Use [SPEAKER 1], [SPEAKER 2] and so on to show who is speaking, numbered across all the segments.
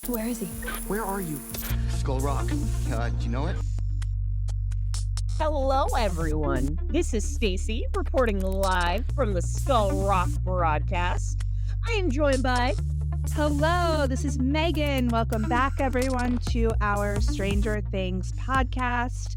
[SPEAKER 1] Where is he?
[SPEAKER 2] Where are you? Skull Rock. Do you know it?
[SPEAKER 3] Hello, everyone. This is Stacy reporting live from the Skull Rock broadcast. I am joined by...
[SPEAKER 1] Hello, this is Megan. Welcome back, everyone, to our Stranger Things podcast.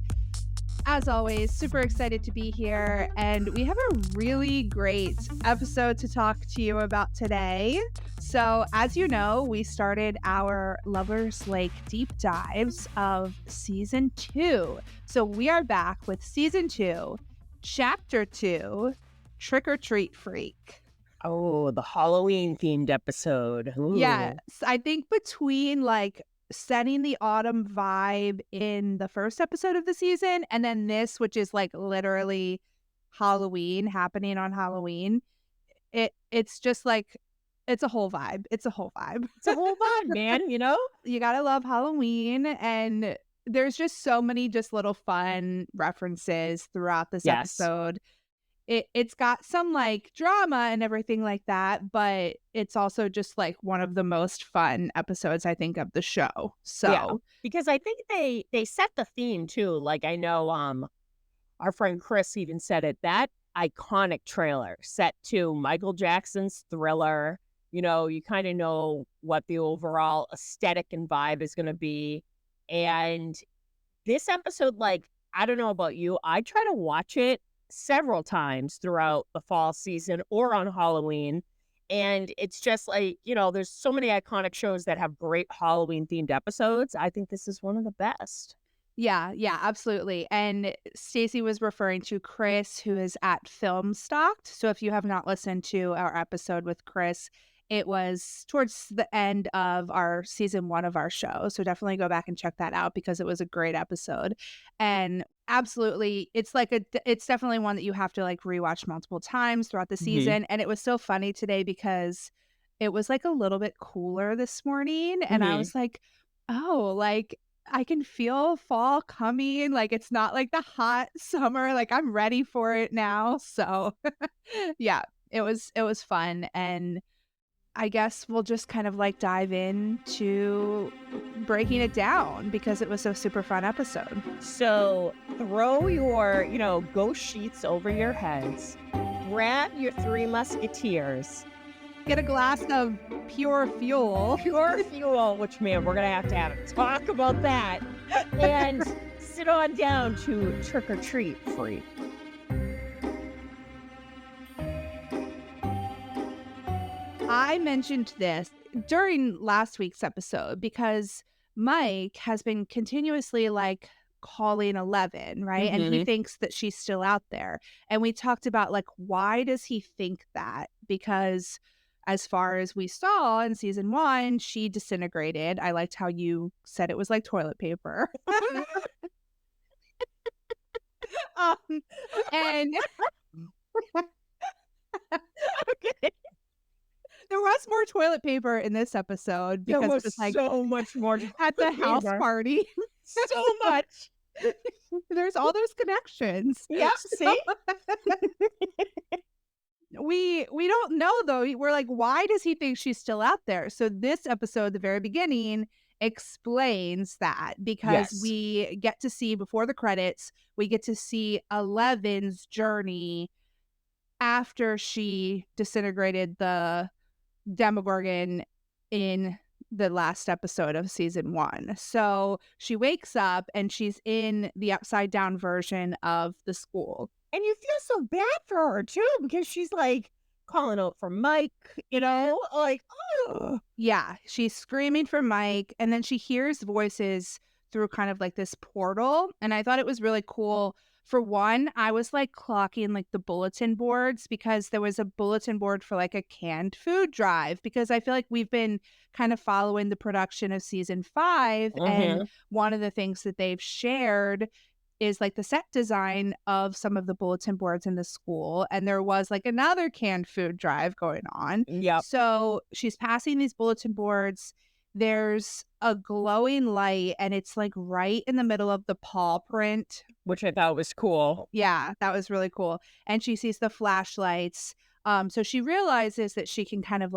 [SPEAKER 1] As always, super excited to be here, and we have a really great episode to talk to you about today. So, as you know, we started our Lover's Lake deep dives of season 2. So we are back with season 2, chapter 2, Trick or Treat Freak.
[SPEAKER 3] Oh, the Halloween-themed episode. Ooh.
[SPEAKER 1] Yes, I think between setting the autumn vibe in the first episode of the season and then this, which is literally Halloween, happening on Halloween, it's just it's a whole vibe. It's a whole vibe.
[SPEAKER 3] It's a whole vibe, man, you know?
[SPEAKER 1] You gotta love Halloween, and there's just so many just little fun references throughout this episode. It's got some drama and everything like that, but it's also just one of the most fun episodes, I think, of the show. So
[SPEAKER 3] yeah, because I think they set the theme too. I know our friend Chris even said it, that iconic trailer set to Michael Jackson's Thriller. You know, you kind of know what the overall aesthetic and vibe is going to be. And this episode, I don't know about you, I try to watch it several times throughout the fall season or on Halloween. And it's just there's so many iconic shows that have great Halloween themed episodes. I think this is one of the best.
[SPEAKER 1] Yeah, absolutely. And Stacey was referring to Chris, who is at Film Stocked. So if you have not listened to our episode with Chris, it was towards the end of our season 1 of our show. So definitely go back and check that out because it was a great episode. And absolutely, it's definitely one that you have to rewatch multiple times throughout the season. And it was so funny today because it was a little bit cooler this morning. And I was oh, I can feel fall coming. It's not the hot summer. I'm ready for it now. So yeah, it was fun. And I guess we'll just kind of dive into breaking it down because it was a super fun episode.
[SPEAKER 3] So throw your, ghost sheets over your heads, grab your 3 musketeers,
[SPEAKER 1] get a glass of pure fuel.
[SPEAKER 3] Pure fuel, which, man, we're going to have a talk about that, and sit on down to Trick or Treat Freak.
[SPEAKER 1] I mentioned this during last week's episode because Mike has been continuously calling 11, right? And he thinks that she's still out there. And we talked about why does he think that? Because as far as we saw in season 1, she disintegrated. I liked how you said it was like toilet paper. And
[SPEAKER 3] Okay.
[SPEAKER 1] There was more toilet paper in this episode because
[SPEAKER 3] there was
[SPEAKER 1] it was
[SPEAKER 3] so much more
[SPEAKER 1] at the house party.
[SPEAKER 3] So much.
[SPEAKER 1] There's all those connections.
[SPEAKER 3] Yeah, see?
[SPEAKER 1] We don't know though. We're why does he think she's still out there? So this episode, the very beginning, explains that because we get to see before the credits, we get to see 11's journey after she disintegrated the Demogorgon in the last episode of season 1. So she wakes up and she's in the upside down version of the school.
[SPEAKER 3] And you feel so bad for her too because she's calling out for Mike, oh.
[SPEAKER 1] Yeah, she's screaming for Mike, and then she hears voices through kind of this portal. And I thought it was really cool. For one, I was clocking the bulletin boards because there was a bulletin board for a canned food drive because I feel we've been kind of following the production of season 5. And one of the things that they've shared is the set design of some of the bulletin boards in the school. And there was another canned food drive going on.
[SPEAKER 3] Yeah.
[SPEAKER 1] So she's passing these bulletin boards. There's a glowing light and it's right in the middle of the paw print,
[SPEAKER 3] which I thought was cool.
[SPEAKER 1] Yeah, that was really cool. And she sees the flashlights. So she realizes that she can kind of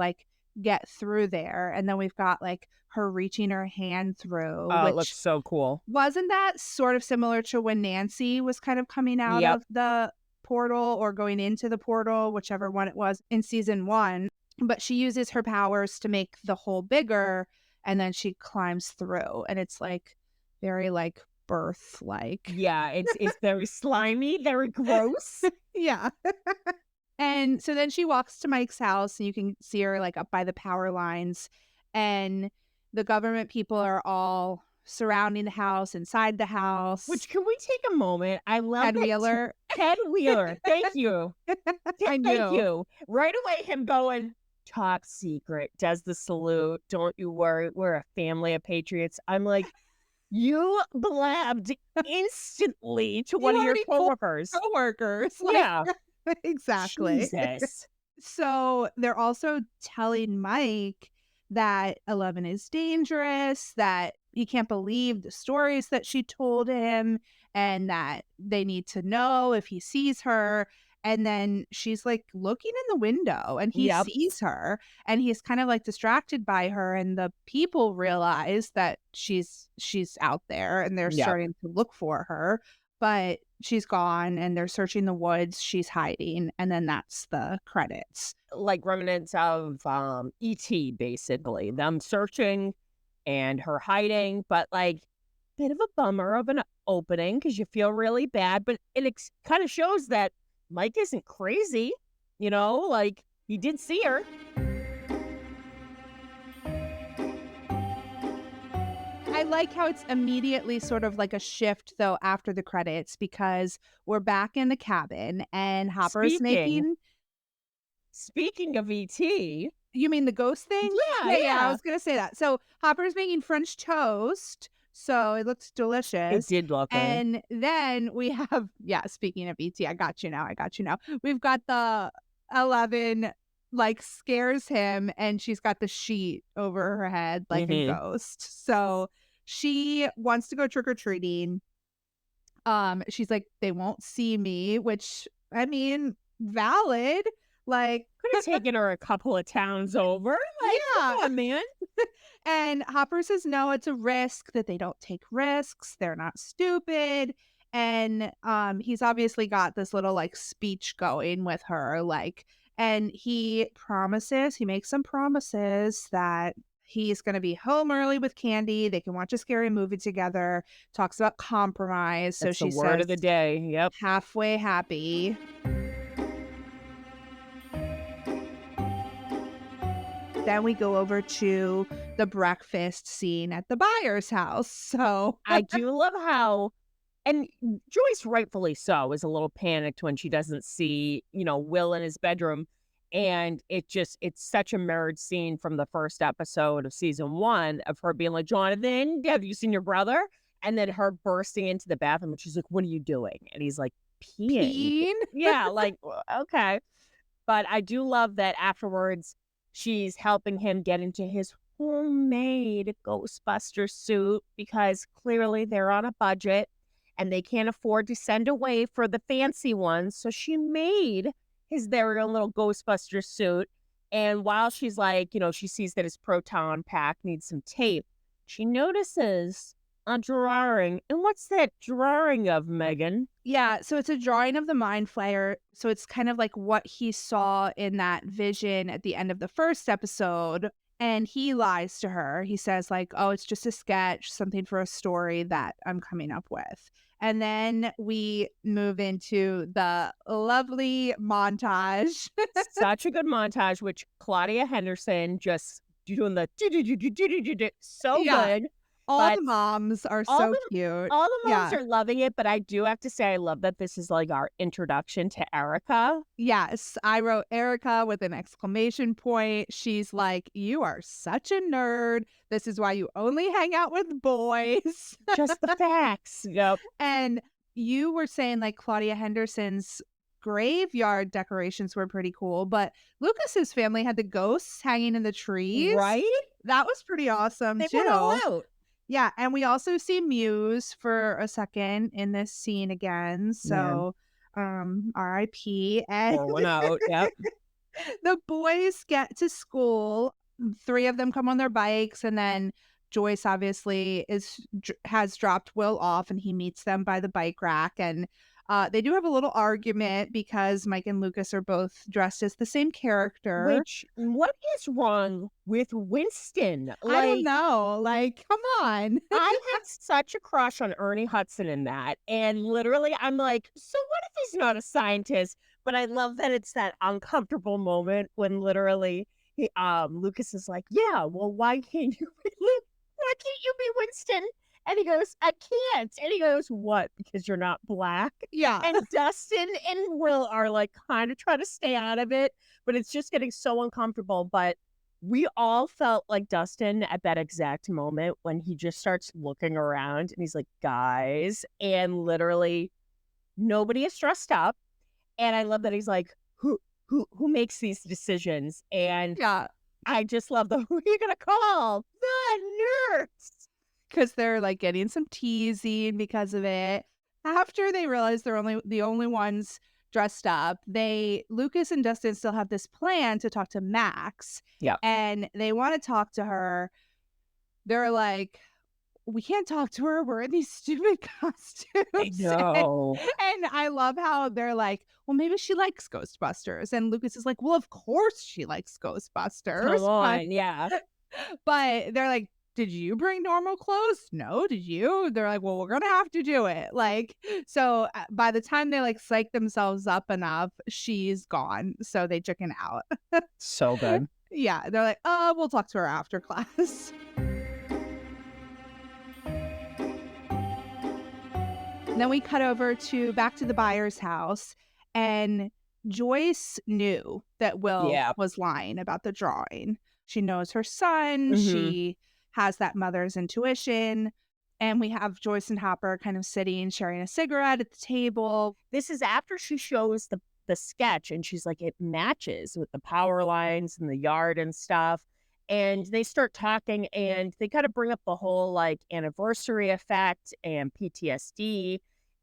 [SPEAKER 1] get through there. And then we've got like her reaching her hand through,
[SPEAKER 3] Oh, it looks
[SPEAKER 1] which
[SPEAKER 3] so cool.
[SPEAKER 1] wasn't that sort of similar to when Nancy was kind of coming out
[SPEAKER 3] Yep.
[SPEAKER 1] of the portal or going into the portal, whichever one it was in season 1, but she uses her powers to make the hole bigger, and then she climbs through, and it's, like, very, like, birth-like.
[SPEAKER 3] Yeah, it's very slimy, very gross.
[SPEAKER 1] Yeah. And so then she walks to Mike's house, and you can see her, like, up by the power lines, and the government people are all surrounding the house, inside the house.
[SPEAKER 3] Which can we take a moment? I love
[SPEAKER 1] Ted
[SPEAKER 3] that
[SPEAKER 1] Wheeler.
[SPEAKER 3] Ted Wheeler. Thank you.
[SPEAKER 1] I
[SPEAKER 3] Thank
[SPEAKER 1] knew.
[SPEAKER 3] you. Right away, him going, top secret, does the salute. Don't you worry. We're a family of patriots. I'm like, you blabbed instantly to one
[SPEAKER 1] You
[SPEAKER 3] of your
[SPEAKER 1] already told
[SPEAKER 3] coworkers.
[SPEAKER 1] coworkers. Like,
[SPEAKER 3] Yeah.
[SPEAKER 1] exactly.
[SPEAKER 3] Jesus.
[SPEAKER 1] So they're also telling Mike that 11 is dangerous, that he can't believe the stories that she told him, and that they need to know if he sees her. And then she's like looking in the window and he
[SPEAKER 3] Yep.
[SPEAKER 1] sees her and he's kind of like distracted by her. And the people realize that she's out there and they're
[SPEAKER 3] Yep.
[SPEAKER 1] starting to look for her. But she's gone and they're searching the woods, she's hiding, and then that's the credits.
[SPEAKER 3] Like remnants of E.T., basically. Them searching and her hiding, but like bit of a bummer of an opening because you feel really bad, but it kind of shows that Mike isn't crazy, like he did see her.
[SPEAKER 1] I like how it's immediately sort of like a shift, though, after the credits, because we're back in the cabin and Hopper's
[SPEAKER 3] Speaking,
[SPEAKER 1] making.
[SPEAKER 3] speaking of E.T.,
[SPEAKER 1] You mean the ghost thing?
[SPEAKER 3] yeah,
[SPEAKER 1] Yeah, I
[SPEAKER 3] yeah.
[SPEAKER 1] was gonna say that. So Hopper's making French toast, so it looks
[SPEAKER 3] It
[SPEAKER 1] delicious.
[SPEAKER 3] did look good.
[SPEAKER 1] And then we have, yeah, speaking of ET, I got you now. I got you now. We've got the 11 like scares him and she's got the sheet over her head like a
[SPEAKER 3] Hmm.
[SPEAKER 1] ghost. So she wants to go trick-or-treating. She's like, they won't see me, which I mean, valid. Like,
[SPEAKER 3] Could have taken her a couple of towns over. Like,
[SPEAKER 1] yeah.
[SPEAKER 3] come on, man.
[SPEAKER 1] And Hopper says, no, it's a risk, that they don't take risks. They're not stupid. And he's obviously got this little like speech going with her, like, and he makes some promises that he's going to be home early with Candy. They can watch a scary movie together. Talks about compromise. So
[SPEAKER 3] That's the
[SPEAKER 1] she
[SPEAKER 3] word
[SPEAKER 1] says,
[SPEAKER 3] of the day. Yep.
[SPEAKER 1] halfway happy. Then we go over to the breakfast scene at the buyer's house. So
[SPEAKER 3] I do love how, and Joyce rightfully so, is a little panicked when she doesn't see, Will in his bedroom. And it's such a mirrored scene from the first episode of season 1 of her being like, Jonathan, have you seen your brother? And then her bursting into the bathroom and she's like, what are you doing? And he's like, peeing.
[SPEAKER 1] Peen.
[SPEAKER 3] Yeah, like, okay. But I do love that afterwards she's helping him get into his homemade Ghostbusters suit because clearly they're on a budget and they can't afford to send away for the fancy ones. So she made their own little Ghostbuster suit. And while she's like, she sees that his proton pack needs some tape, she notices a drawing. And what's that drawing of, Megan?
[SPEAKER 1] Yeah, so it's a drawing of the Mind Flayer. So it's kind of like what he saw in that vision at the end of the first episode. And he lies to her. He says like, oh, it's just a sketch, something for a story that I'm coming up with. And then we move into the lovely montage.
[SPEAKER 3] Such a good montage, which Claudia Henderson just doing the so
[SPEAKER 1] Yeah.
[SPEAKER 3] good.
[SPEAKER 1] All
[SPEAKER 3] But
[SPEAKER 1] the moms are
[SPEAKER 3] all
[SPEAKER 1] so
[SPEAKER 3] the
[SPEAKER 1] cute.
[SPEAKER 3] all the moms
[SPEAKER 1] Yeah.
[SPEAKER 3] are loving it, but I do have to say I love that this is like our introduction to Erica.
[SPEAKER 1] Yes, I wrote Erica with an exclamation point. She's like, you are such a nerd. This is why you only hang out with boys.
[SPEAKER 3] Just the facts. Yep.
[SPEAKER 1] And you were saying like Claudia Henderson's graveyard decorations were pretty cool, but Lucas's family had the ghosts hanging in the trees.
[SPEAKER 3] Right?
[SPEAKER 1] That was pretty awesome
[SPEAKER 3] They
[SPEAKER 1] too.
[SPEAKER 3] went all out.
[SPEAKER 1] Yeah, and we also see Muse for a second in this scene again. So, R.I.P. And
[SPEAKER 3] Or went out. Yep.
[SPEAKER 1] the boys get to school three of them come on their bikes, and then Joyce obviously has dropped Will off, and he meets them by the bike rack, and they do have a little argument because Mike and Lucas are both dressed as the same character.
[SPEAKER 3] Which, what is wrong with Winston?
[SPEAKER 1] I don't
[SPEAKER 3] Like,
[SPEAKER 1] know, like, come on.
[SPEAKER 3] I had such a crush on Ernie Hudson in that. And literally, I'm like, so what if he's not a scientist? But I love that it's that uncomfortable moment when literally Lucas is like, yeah, well, why can't you be why can't you be Winston? And he goes, I can't. And he goes, what? Because you're not black?
[SPEAKER 1] Yeah.
[SPEAKER 3] And Dustin and Will are like kind of trying to stay out of it, but it's just getting so uncomfortable. But we all felt like Dustin at that exact moment when he just starts looking around and he's like, guys, and literally nobody is dressed up. And I love that he's like, who makes these decisions? And
[SPEAKER 1] Yeah.
[SPEAKER 3] I just love who are you gonna call? The nerds.
[SPEAKER 1] Because they're like getting some teasing because of it. After they realize they're the only ones dressed up, Lucas and Dustin still have this plan to talk to Max.
[SPEAKER 3] Yeah.
[SPEAKER 1] And they want to talk to her. They're like, we can't talk to her. We're in these stupid costumes.
[SPEAKER 3] I know.
[SPEAKER 1] And I love how they're like, well, maybe she likes Ghostbusters. And Lucas is like, well, of course she likes Ghostbusters.
[SPEAKER 3] Come on, yeah.
[SPEAKER 1] But they're like, did you bring normal clothes? No, did you? They're like, well, we're gonna have to do it. Like, so by the time they like psych themselves up enough, she's gone. So they chicken out.
[SPEAKER 3] So good.
[SPEAKER 1] Yeah, they're like, oh, we'll talk to her after class. And then we cut over back to the buyer's house, and Joyce knew that Will was lying about the drawing. She knows her son.
[SPEAKER 3] Mm-hmm.
[SPEAKER 1] She has that mother's intuition. And we have Joyce and Hopper kind of sitting, sharing a cigarette at the table.
[SPEAKER 3] This is after she shows the sketch, and she's like, it matches with the power lines and the yard and stuff. And they start talking, and they kind of bring up the whole like anniversary effect and PTSD.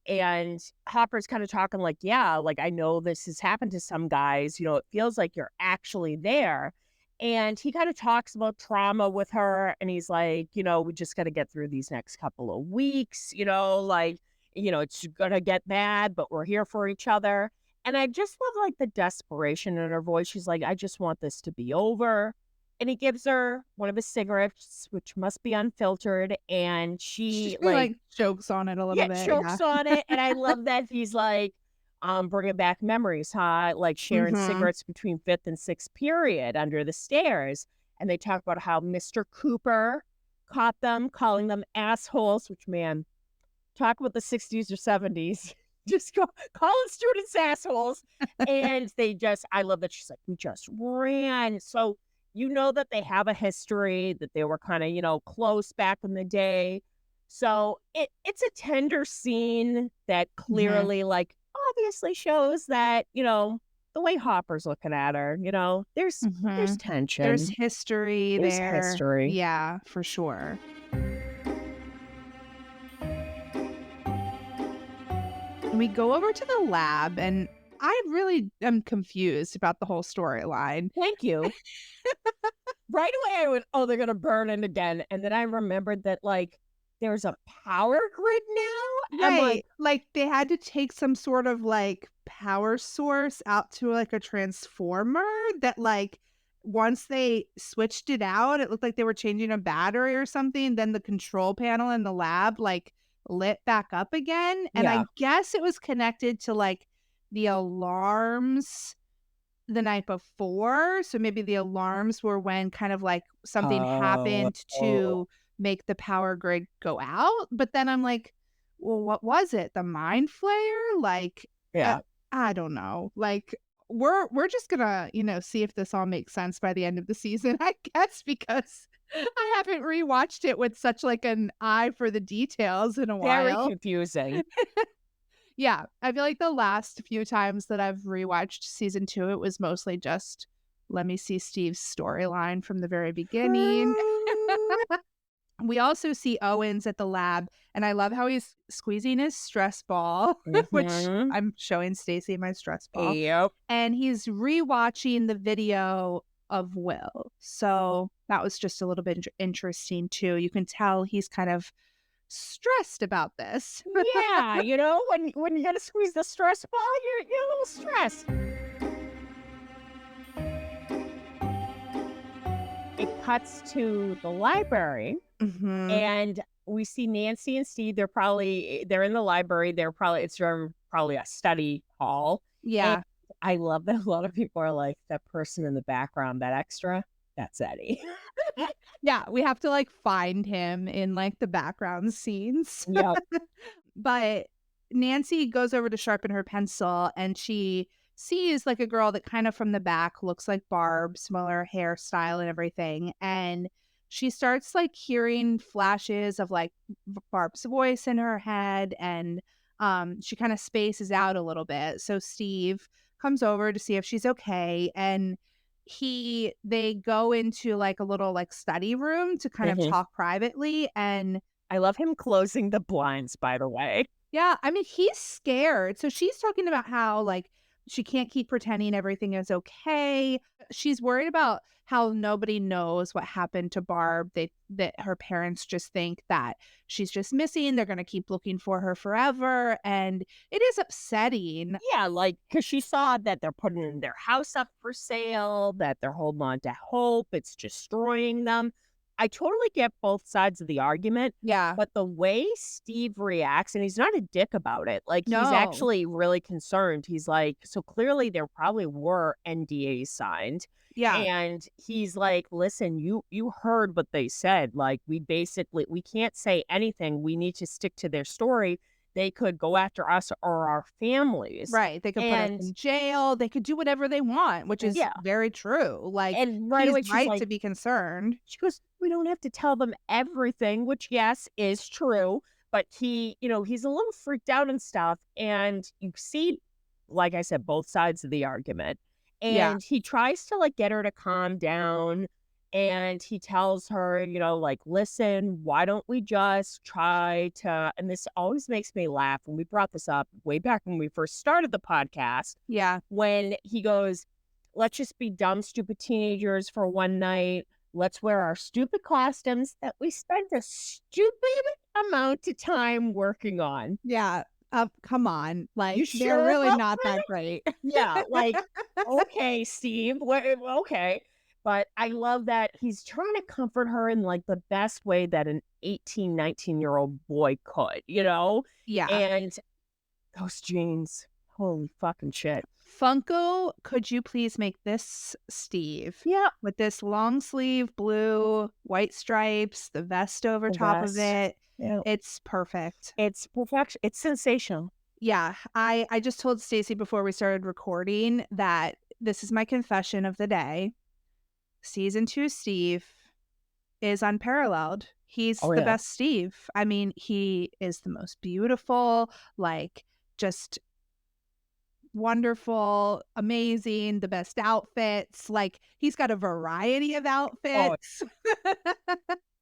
[SPEAKER 3] And Hopper's kind of talking like, yeah, like I know this has happened to some guys, it feels like you're actually there. And he kind of talks about trauma with her, and he's like, we just got to get through these next couple of weeks, it's going to get bad, but we're here for each other. And I just love like the desperation in her voice. She's like, I just want this to be over. And he gives her one of his cigarettes, which must be unfiltered. And she
[SPEAKER 1] like chokes on it a little bit.
[SPEAKER 3] Chokes on it. And I love that he's like, bringing back memories, huh? Like sharing cigarettes between 5th and 6th period under the stairs. And they talk about how Mr. Cooper caught them, calling them assholes, which, man, talk about the 60s or 70s. Just calling students assholes. And I love that she's like, we just ran. So, that they have a history, that they were kind of, close back in the day. So it's a tender scene that clearly, like, obviously shows that, the way Hopper's looking at her, there's tension.
[SPEAKER 1] There's history
[SPEAKER 3] There's
[SPEAKER 1] there.
[SPEAKER 3] history.
[SPEAKER 1] Yeah, for sure. And we go over to the lab, and I really am confused about the whole storyline.
[SPEAKER 3] Thank you. Right away, I went, oh, they're going to burn it again. And then I remembered that, like, there's a power grid now.
[SPEAKER 1] Right. Like they had to take some sort of like power source out to like a transformer that like once they switched it out, it looked like they were changing a battery or something. Then the control panel in the lab like lit back up again. And I guess it was connected to like the alarms the night before. So maybe the alarms were when kind of like something happened to make the power grid go out. But then I'm like, well, what was it? The mind flayer? Like, I don't know. Like, we're just gonna, see if this all makes sense by the end of the season, I guess, because I haven't rewatched it with such like an eye for the details in a while.
[SPEAKER 3] Very confusing.
[SPEAKER 1] Yeah, I feel like the last few times that I've rewatched season 2, it was mostly just let me see Steve's storyline from the very beginning. We also see Owens at the lab, and I love how he's squeezing his stress ball, which I'm showing Stacey my stress ball.
[SPEAKER 3] Yep.
[SPEAKER 1] And he's rewatching the video of Will. So that was just a little bit interesting too. You can tell he's kind of stressed about this.
[SPEAKER 3] Yeah, when you gotta squeeze the stress ball, you're a little stressed. It cuts to the library,
[SPEAKER 1] Hmm.
[SPEAKER 3] and we see Nancy and Steve. They're in the library. It's probably a study hall. And
[SPEAKER 1] Yeah.
[SPEAKER 3] I love that a lot of people are like, that person in the background, that extra, that's Eddie.
[SPEAKER 1] Yeah. We have to like find him in like the background scenes.
[SPEAKER 3] Yep.
[SPEAKER 1] But Nancy goes over to sharpen her pencil and she sees like a girl that kind of from the back looks like Barb, similar hairstyle and everything. And she starts like hearing flashes of like Barb's voice in her head and she kind of spaces out a little bit. So Steve comes over to see if she's okay and they go into like a little like study room to kind of
[SPEAKER 3] Mhm.
[SPEAKER 1] talk privately and
[SPEAKER 3] I love him closing the blinds, by the way.
[SPEAKER 1] yeah, I mean, he's scared. So she's talking about how, like, she can't keep pretending everything is okay. She's worried about how nobody knows what happened to Barb. That her parents just think that she's just missing. They're gonna keep looking for her forever. And it is upsetting.
[SPEAKER 3] Yeah, like, because she saw that they're putting their house up for sale, that they're holding on to hope, it's destroying them. I totally get both sides of the argument,
[SPEAKER 1] Yeah.
[SPEAKER 3] but the way Steve reacts, and he's not a dick about it, like, he's
[SPEAKER 1] No.
[SPEAKER 3] actually really concerned. He's like, so clearly there probably were NDAs signed.
[SPEAKER 1] Yeah.
[SPEAKER 3] And he's like, listen, you heard what they said. Like, we can't say anything. We need to stick to their story. They could go after us or our families.
[SPEAKER 1] Right. They could put us
[SPEAKER 3] And
[SPEAKER 1] in jail. They could do whatever they want, which is
[SPEAKER 3] yeah.
[SPEAKER 1] very true. Like,
[SPEAKER 3] And right
[SPEAKER 1] he's
[SPEAKER 3] away she's
[SPEAKER 1] right
[SPEAKER 3] like,
[SPEAKER 1] to be concerned.
[SPEAKER 3] she goes, we don't have to tell them everything, which yes, is true. But he's a little freaked out and stuff. And you see, like I said, both sides of the argument.
[SPEAKER 1] Yeah.
[SPEAKER 3] And he tries to like get her to calm down. And he tells her, like, listen, why don't we just try to, and this always makes me laugh when we brought this up way back when we first started the podcast,
[SPEAKER 1] Yeah.
[SPEAKER 3] when he goes, let's just be dumb, stupid teenagers for one night. Let's wear our stupid costumes that we spent a stupid amount of time working on.
[SPEAKER 1] Yeah. Come on.
[SPEAKER 3] You
[SPEAKER 1] Like, they're
[SPEAKER 3] sure
[SPEAKER 1] really
[SPEAKER 3] about
[SPEAKER 1] not
[SPEAKER 3] that?
[SPEAKER 1] that great.
[SPEAKER 3] Yeah, like, okay, Steve, okay. But I love that he's trying to comfort her in like the best way that an 18, 19-year-old boy could,
[SPEAKER 1] Yeah.
[SPEAKER 3] And those jeans, holy fucking shit.
[SPEAKER 1] Funko, could you please make this Steve
[SPEAKER 3] Yeah.
[SPEAKER 1] with this long sleeve blue, white stripes, the vest over
[SPEAKER 3] The
[SPEAKER 1] top of
[SPEAKER 3] vest.
[SPEAKER 1] it?
[SPEAKER 3] Yeah.
[SPEAKER 1] It's perfect.
[SPEAKER 3] It's perfection. It's sensational.
[SPEAKER 1] Yeah, I just told Stacy before we started recording that this is my confession of the day. Season 2 Steve is unparalleled. He's
[SPEAKER 3] Oh,
[SPEAKER 1] the
[SPEAKER 3] yeah.
[SPEAKER 1] best Steve. I mean, he is the most beautiful, like, just wonderful, amazing, the best outfits. Like, he's got a variety of
[SPEAKER 3] Oh,
[SPEAKER 1] outfits.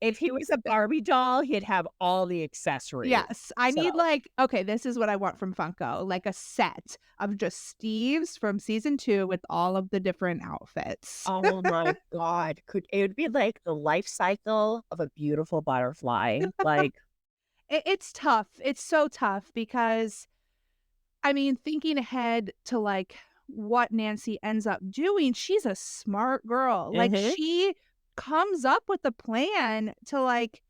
[SPEAKER 3] if he was a Barbie doll, he'd have all the accessories.
[SPEAKER 1] Yes, I
[SPEAKER 3] So,
[SPEAKER 1] need like okay, this is what I want from Funko, like a set of just Steves from season 2 with all of the different outfits.
[SPEAKER 3] oh my God. It would be like the life cycle of a beautiful butterfly. Like,
[SPEAKER 1] It's tough. It's so tough because I mean, thinking ahead to like what Nancy ends up doing, she's a smart girl. Like
[SPEAKER 3] mhm.
[SPEAKER 1] she comes up with a plan to like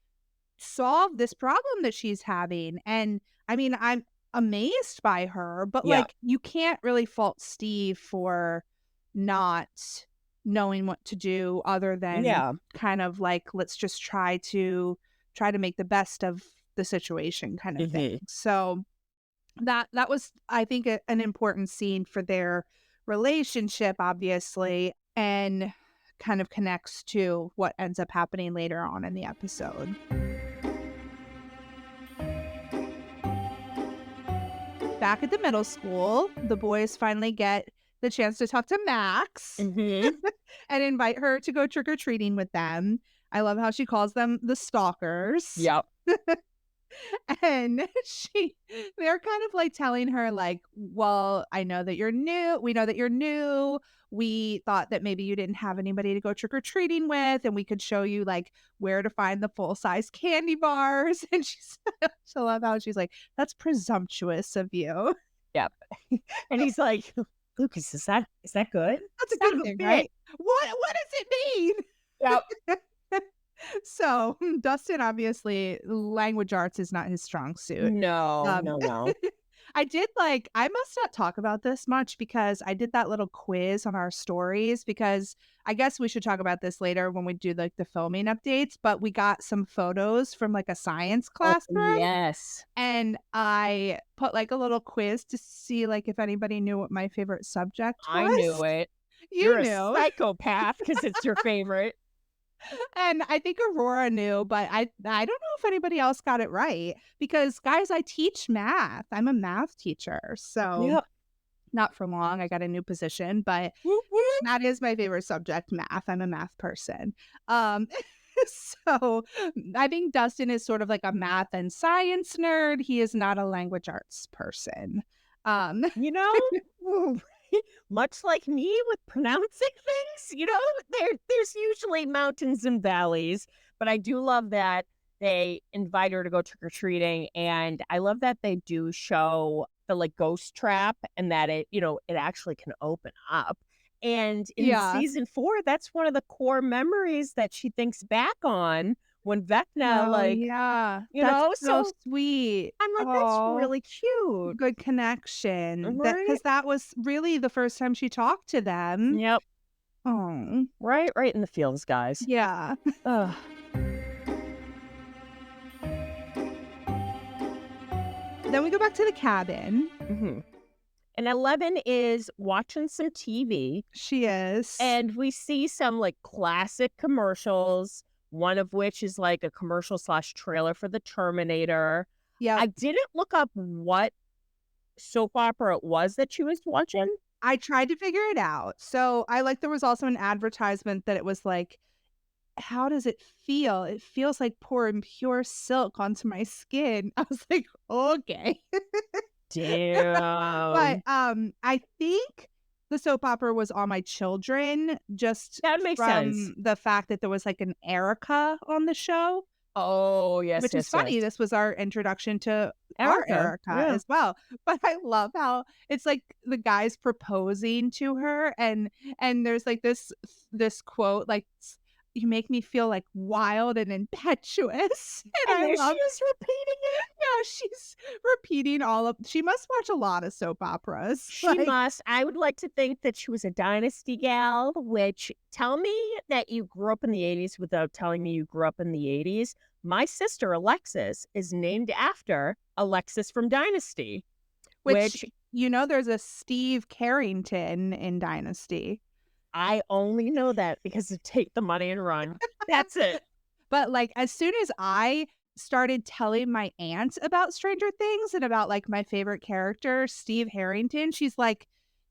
[SPEAKER 1] solve this problem that she's having. And I mean, I'm amazed by her, but
[SPEAKER 3] Yeah.
[SPEAKER 1] like you can't really fault Steve for not knowing what to do other than
[SPEAKER 3] Yeah.
[SPEAKER 1] kind of like let's just try to make the best of the situation kind of thing.
[SPEAKER 3] Mhm.
[SPEAKER 1] So that was I think an important scene for their relationship obviously and kind of connects to what ends up happening later on in the episode. Back at the middle school, the boys finally get the chance to talk to Max
[SPEAKER 3] Mhm.
[SPEAKER 1] and invite her to go trick-or-treating with them. I love how she calls them the stalkers.
[SPEAKER 3] Yep.
[SPEAKER 1] And they're kind of like telling her like, well, I know that you're new. We know that you're new. we thought that maybe you didn't have anybody to go trick-or-treating with, and we could show you, like, where to find the full-size candy bars." And she's I love how she's like, "That's presumptuous of you."
[SPEAKER 3] Yep. And he's like, "Lucas, is that good?
[SPEAKER 1] That's a
[SPEAKER 3] It's not
[SPEAKER 1] good
[SPEAKER 3] a
[SPEAKER 1] thing,
[SPEAKER 3] fit."
[SPEAKER 1] right? What does it
[SPEAKER 3] Yep.
[SPEAKER 1] mean? So, Dustin, obviously, language arts is not his strong suit.
[SPEAKER 3] No,
[SPEAKER 1] Um,
[SPEAKER 3] no, no.
[SPEAKER 1] I must not talk about this much because I did that little quiz on our stories because I guess we should talk about this later when we do, like, the filming updates, but we got some photos from, like, a science
[SPEAKER 3] Oh,
[SPEAKER 1] classroom,
[SPEAKER 3] yes.
[SPEAKER 1] and I put, like, a little quiz to see, like, if anybody knew what my favorite subject
[SPEAKER 3] I knew
[SPEAKER 1] was.
[SPEAKER 3] it.
[SPEAKER 1] You
[SPEAKER 3] You're a
[SPEAKER 1] knew.
[SPEAKER 3] psychopath because it's your favorite.
[SPEAKER 1] And I think Aurora knew, but I don't know if anybody else got it right because, guys, I teach math. I'm a math teacher, so
[SPEAKER 3] Yep.
[SPEAKER 1] not for long. I got a new position, but
[SPEAKER 3] Woot, woot.
[SPEAKER 1] that is my favorite subject, math. I'm a math person. Um, so I think Dustin is sort of like a math and science nerd. He is not a language arts person. Um,
[SPEAKER 3] You know, much like me with pronouncing things, there's usually mountains and valleys, but I do love that they invite her to go trick-or-treating, and I love that they do show the, like, ghost trap and that it actually can open up. And in
[SPEAKER 1] yeah.
[SPEAKER 3] season 4, that's one of the core memories that she thinks back on when Vecna,
[SPEAKER 1] Oh,
[SPEAKER 3] like,
[SPEAKER 1] yeah. That's so
[SPEAKER 3] so
[SPEAKER 1] sweet.
[SPEAKER 3] I'm like, "That's
[SPEAKER 1] Oh.
[SPEAKER 3] really cute."
[SPEAKER 1] Good connection. That
[SPEAKER 3] Right?
[SPEAKER 1] because that was really the first time she talked to them.
[SPEAKER 3] Yep.
[SPEAKER 1] Oh,
[SPEAKER 3] Right in the feels, guys.
[SPEAKER 1] yeah.
[SPEAKER 3] Ugh.
[SPEAKER 1] Then we go back to the cabin.
[SPEAKER 3] Mhm. And 11 is watching some TV,
[SPEAKER 1] She is.
[SPEAKER 3] and we see some, like, classic commercials, one of which is, like, a commercial/trailer for the Terminator.
[SPEAKER 1] Yep.
[SPEAKER 3] I didn't look up what soap opera it was that she was watching.
[SPEAKER 1] I tried to figure it out. So, there was also an advertisement that it was like, "How does it feel? It feels like pouring pure silk onto my skin." I was like, "Okay." But,
[SPEAKER 3] Damn.
[SPEAKER 1] I think the soap opera was All My Children, just
[SPEAKER 3] That makes sense.
[SPEAKER 1] from the fact that there was, like, an Erica on the show,
[SPEAKER 3] Oh, yes,
[SPEAKER 1] which is
[SPEAKER 3] yes, yes.
[SPEAKER 1] funny. This was our introduction to our
[SPEAKER 3] Erica,
[SPEAKER 1] Erica
[SPEAKER 3] yeah.
[SPEAKER 1] as well. But I love how it's like the guy's proposing to her and there's, like, this quote, like, "You make me feel, like, wild and impetuous." And
[SPEAKER 3] And
[SPEAKER 1] I
[SPEAKER 3] there she
[SPEAKER 1] love
[SPEAKER 3] is repeating it.
[SPEAKER 1] yeah, she's repeating all of she must watch a lot of soap operas.
[SPEAKER 3] She must. I would like to think that she was a Dynasty gal, which tell me that you grew up in the 80s without telling me you grew up in the 80s. My sister, Alexis, is named after Alexis from Dynasty,
[SPEAKER 1] Which,
[SPEAKER 3] which
[SPEAKER 1] there's a Steve Carrington in Dynasty.
[SPEAKER 3] I only know that because of Take the Money and Run. That's it.
[SPEAKER 1] But, like, as soon as I started telling my aunt about Stranger Things and about, like, my favorite character, Steve Harrington, she's like,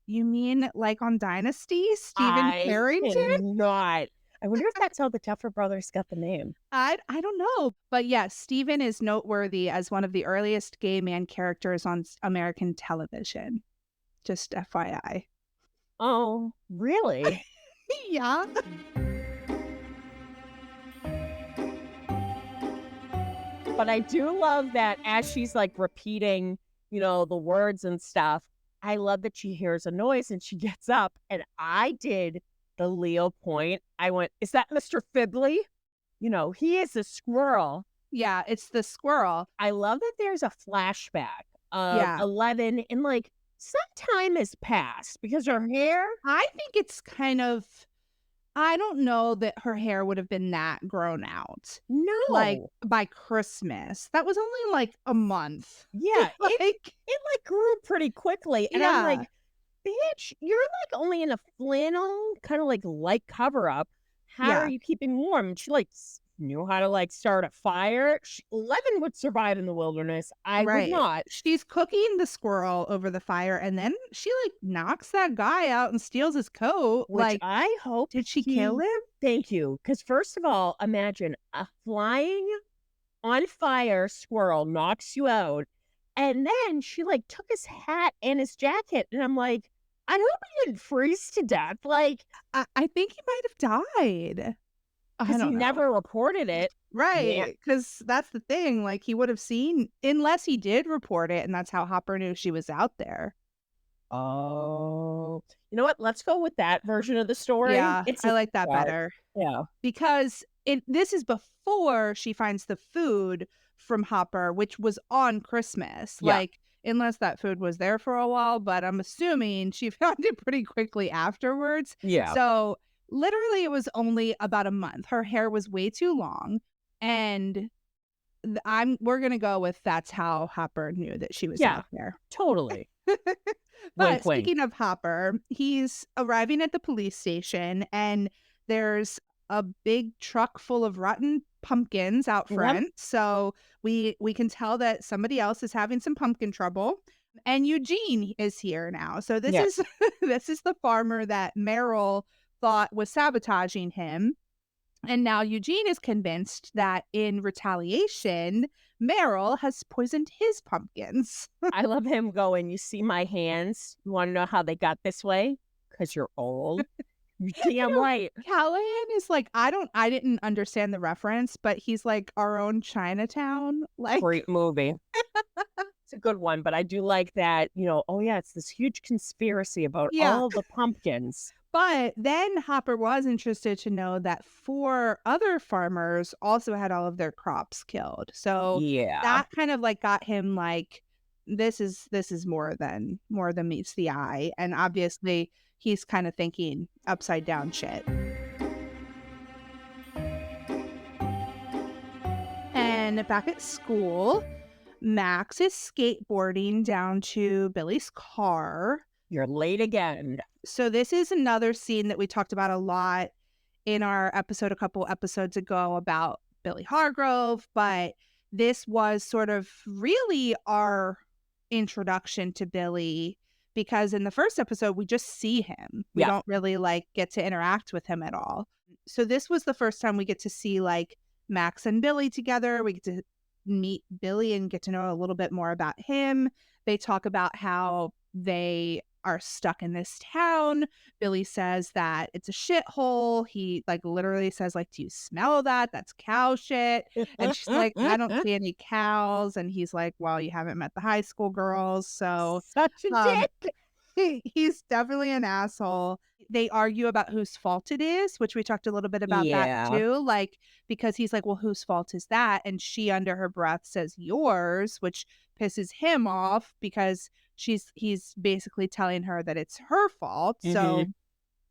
[SPEAKER 1] "You mean, like, on Dynasty, Stephen
[SPEAKER 3] I
[SPEAKER 1] Carrington?"
[SPEAKER 3] cannot. I wonder if that's how the Duffer Brothers got the name.
[SPEAKER 1] I don't know. But, yeah, Stephen is noteworthy as one of the earliest gay man characters on American television. Just FYI.
[SPEAKER 3] Oh, really?
[SPEAKER 1] Yeah.
[SPEAKER 3] But I do love that as she's, like, repeating, the words and stuff, I love that she hears a noise and she gets up, and I did the Leo point. I went, "Is that Mr. Fibley?" He is a squirrel.
[SPEAKER 1] Yeah, it's the squirrel.
[SPEAKER 3] I love that there's a flashback of
[SPEAKER 1] Yeah.
[SPEAKER 3] 11 and, like, some time has passed because her hair.
[SPEAKER 1] I think it's kind of I don't know that her hair would have been that grown out, like,
[SPEAKER 3] No.
[SPEAKER 1] by Christmas. That was only, like, a month.
[SPEAKER 3] Yeah, it
[SPEAKER 1] Like
[SPEAKER 3] it, like, grew pretty quickly, and I'm
[SPEAKER 1] yeah,
[SPEAKER 3] like, "Bitch, you're, like, only in a flannel, kinda, like, light cover-up. How are
[SPEAKER 1] yeah,
[SPEAKER 3] you keeping warm?" And she, like, knew how to, like, start a fire. 11 would survive in the wilderness. I would
[SPEAKER 1] right.
[SPEAKER 3] not,
[SPEAKER 1] She's cooking the squirrel over the fire, and then she, like, knocks that guy out and steals his coat,
[SPEAKER 3] which
[SPEAKER 1] like,
[SPEAKER 3] I hope
[SPEAKER 1] did she kill him?
[SPEAKER 3] Thank you, because first of all, imagine a flying on fire squirrel knocks you out, and then she, like, took his hat and his jacket, and I'm like, I hope he didn't freeze to death, like,
[SPEAKER 1] I think he might have died. I
[SPEAKER 3] because he
[SPEAKER 1] don't know.
[SPEAKER 3] never reported it. Yeah.
[SPEAKER 1] Right, because that's the thing, like, he would have seen unless he did report it, and that's how Hopper knew she was out there.
[SPEAKER 3] Oh. You know what? Let's go with that version of the story.
[SPEAKER 1] Yeah,
[SPEAKER 3] It's
[SPEAKER 1] I
[SPEAKER 3] a
[SPEAKER 1] like that
[SPEAKER 3] start.
[SPEAKER 1] better
[SPEAKER 3] Yeah.
[SPEAKER 1] because this is before she finds the food from Hopper, which was on Christmas,
[SPEAKER 3] Yeah.
[SPEAKER 1] like, unless that food was there for a while, but I'm assuming she found it pretty quickly afterwards.
[SPEAKER 3] Yeah.
[SPEAKER 1] So, literally, it was only about a month. Her hair was way too long, and we're gonna go with that's how Hopper knew that she was
[SPEAKER 3] Yeah.
[SPEAKER 1] out there.
[SPEAKER 3] Totally.
[SPEAKER 1] But
[SPEAKER 3] Wink, wink.
[SPEAKER 1] speaking of Hopper, he's arriving at the police station and there's a big truck full of rotten pumpkins out
[SPEAKER 3] Yep.
[SPEAKER 1] front. So we can tell that somebody else is having some pumpkin trouble. And Eugene is here now. So this
[SPEAKER 3] Yeah.
[SPEAKER 1] is this is the farmer that Meryl thought was sabotaging him. And now Eugene is convinced that in retaliation, Meryl has poisoned his pumpkins.
[SPEAKER 3] I love him going, "You see my hands? You wanna know how they got this way? Because 'Cause you're old." You're damn
[SPEAKER 1] You know,
[SPEAKER 3] right.
[SPEAKER 1] Callahan is like, I didn't understand the reference, but he's like our own Chinatown. Like,
[SPEAKER 3] Great movie. It's a good one, but I do like that, "Oh, yeah, it's this huge conspiracy about
[SPEAKER 1] yeah.
[SPEAKER 3] all the pumpkins."
[SPEAKER 1] But then Hopper was interested to know that 4 other farmers also had all of their crops killed. So
[SPEAKER 3] Yeah.
[SPEAKER 1] that kind of like got him like, this is more than meets the eye. And obviously he's kind of thinking upside down shit. And back at school, Max is skateboarding down to Billy's car.
[SPEAKER 3] You're late again.
[SPEAKER 1] So this is another scene that we talked about a lot in our episode a couple episodes ago about Billy Hargrove, but this was sort of really our introduction to Billy because in the first episode we just see him. We
[SPEAKER 3] Yeah.
[SPEAKER 1] don't really like get to interact with him at all. So this was the first time we get to see like Max and Billy together. We get to meet Billy and get to know a little bit more about him. They talk about how they are stuck in this town. Billy says that it's a shithole. He like literally says like, "Do you smell that? That's cow shit." And she's like, "I don't see any cows." And he's like, "Well, you haven't met the high school girls." So
[SPEAKER 3] Such a
[SPEAKER 1] um
[SPEAKER 3] dick.
[SPEAKER 1] he's definitely an asshole. They argue about whose fault it is, which we talked a little bit about that
[SPEAKER 3] Yeah.
[SPEAKER 1] too. Like, because he's like, "Well, whose fault is that?" And she, under her breath, says, "Yours," which pisses him off because he's basically telling her that it's her fault. So
[SPEAKER 3] Mhm.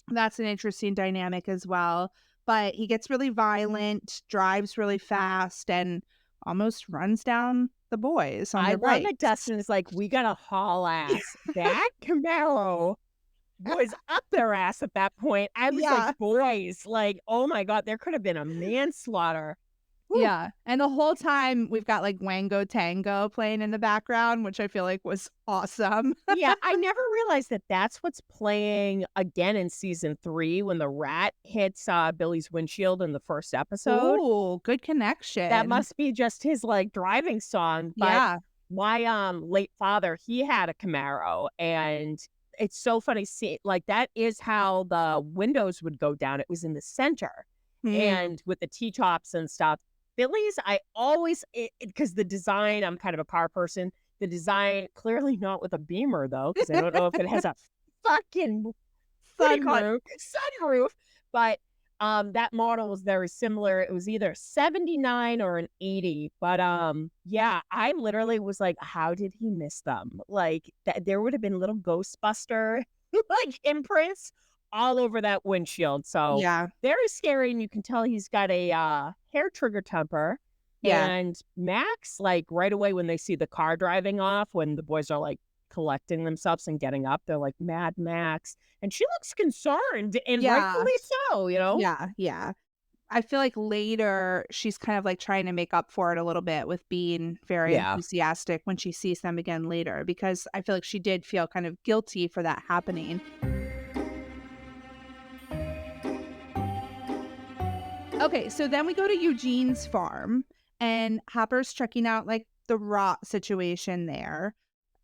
[SPEAKER 1] that's an interesting dynamic as well. But he gets really violent, drives really fast, and almost runs down the boys on
[SPEAKER 3] I
[SPEAKER 1] their
[SPEAKER 3] love that
[SPEAKER 1] bikes.
[SPEAKER 3] Dustin is like, "We gotta haul ass." That Camaro was up their ass at that point. I was
[SPEAKER 1] Yeah.
[SPEAKER 3] like, "Boys, like, oh my god, there could have been a manslaughter." Whew.
[SPEAKER 1] Yeah, and the whole time we've got, like, Wango Tango playing in the background, which I feel like was awesome.
[SPEAKER 3] Yeah, I never realized that that's what's playing again in season 3 when the rat hits, Billy's windshield in the first episode.
[SPEAKER 1] Ooh, good
[SPEAKER 3] That
[SPEAKER 1] connection.
[SPEAKER 3] must be just his, like, driving song, but
[SPEAKER 1] Yeah,
[SPEAKER 3] my, late father, he had a Camaro, and it's so funny like, that is how the windows would go down, it was in the center,
[SPEAKER 1] mm,
[SPEAKER 3] and with the T-tops and stuff. Billy's, I always because the design, I'm kind of a car person, the design clearly not with a Beamer, though, because I don't know if it has a fucking, what do you call it?
[SPEAKER 1] sunroof.
[SPEAKER 3] Sunroof, but, that model was very similar. It was either 79 or an 80, but, yeah, I literally was like, "How did he miss them?" Like, there would have been little Ghostbuster, like, imprints all over that windshield, so
[SPEAKER 1] Yeah,
[SPEAKER 3] very scary, and you can tell he's got a, hair trigger temper,
[SPEAKER 1] yeah,
[SPEAKER 3] and Max, like, right away when they see the car driving off, when the boys are, like, collecting themselves and getting up, they're like, "Mad Max," and she looks concerned, and
[SPEAKER 1] yeah,
[SPEAKER 3] rightfully so, you know?
[SPEAKER 1] yeah, yeah. I feel like later she's kind of, like, trying to make up for it a little bit with being very
[SPEAKER 3] Yeah.
[SPEAKER 1] enthusiastic when she sees them again later, because I feel like she did feel kind of guilty for that happening. Okay, so then we go to Eugene's farm, and Hopper's checking out like the rot situation there.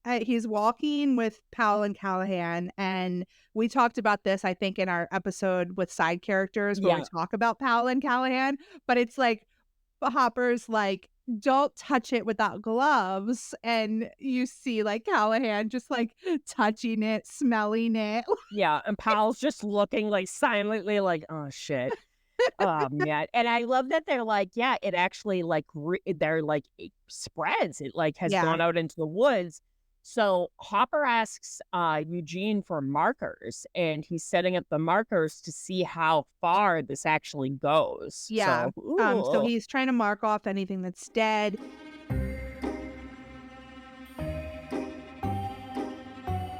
[SPEAKER 1] he's walking with Powell and Callahan, and we talked about this, I think, in our episode with side characters where we
[SPEAKER 3] Yeah.
[SPEAKER 1] talk about Powell and Callahan, but it's like Hopper's like, "Don't touch it without gloves," and you see, like, Callahan just, like, touching it, smelling it.
[SPEAKER 3] Yeah, and Powell's just looking, like, silently like, "Oh, shit." Oh, man, and I love that they're like, yeah, it actually, like, they're like, it spreads. It, like, has
[SPEAKER 1] Yeah,
[SPEAKER 3] gone out into the woods. So Hopper asks, Eugene for markers, and he's setting up the markers to see how far this actually goes.
[SPEAKER 1] yeah,
[SPEAKER 3] So,
[SPEAKER 1] so
[SPEAKER 3] ooh.
[SPEAKER 1] he's trying to mark off anything that's dead.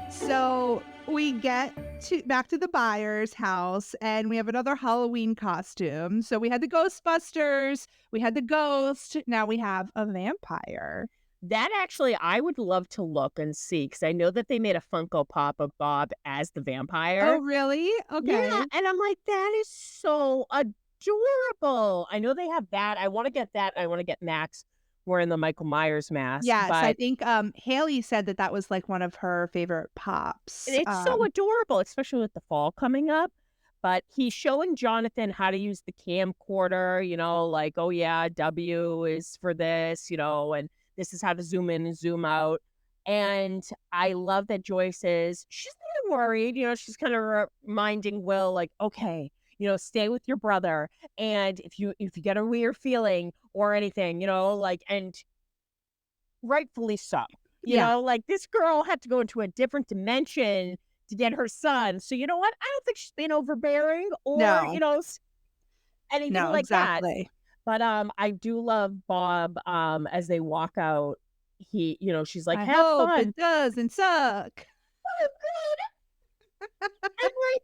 [SPEAKER 1] So we get to back to the buyer's house and we have another Halloween costume. So we had the Ghostbusters, we had the ghost, now we have a vampire.
[SPEAKER 3] That actually, I would love to look and see because I know that they made a Funko Pop of Bob as the
[SPEAKER 1] Oh,
[SPEAKER 3] vampire.
[SPEAKER 1] really?
[SPEAKER 3] Yeah,
[SPEAKER 1] Okay.
[SPEAKER 3] and I'm like, "That is so adorable." I know they have that. I wanna get that. I wanna get Max wearing the Michael Myers mask,
[SPEAKER 1] Yes, I
[SPEAKER 3] but
[SPEAKER 1] think Haley said that that was like one of her favorite pops.
[SPEAKER 3] it's so adorable, especially with the fall coming up. But he's showing Jonathan how to use the camcorder, like, "Oh, yeah, W is for this, and this is how to zoom in and zoom out." And I love that Joyce she's not worried, she's kind of reminding Will, like, "Okay, stay with your brother. And if you get a weird feeling or anything, like," and rightfully so.
[SPEAKER 1] Yeah.
[SPEAKER 3] Like, this girl had to go into a different dimension to get her son. So you know what? I don't think she's being overbearing or,
[SPEAKER 1] No.
[SPEAKER 3] anything
[SPEAKER 1] No,
[SPEAKER 3] like that.
[SPEAKER 1] exactly.
[SPEAKER 3] But I do love Bob as they walk out. She's like,
[SPEAKER 1] I
[SPEAKER 3] "Have
[SPEAKER 1] hope
[SPEAKER 3] fun."
[SPEAKER 1] it doesn't suck.
[SPEAKER 3] I'm like,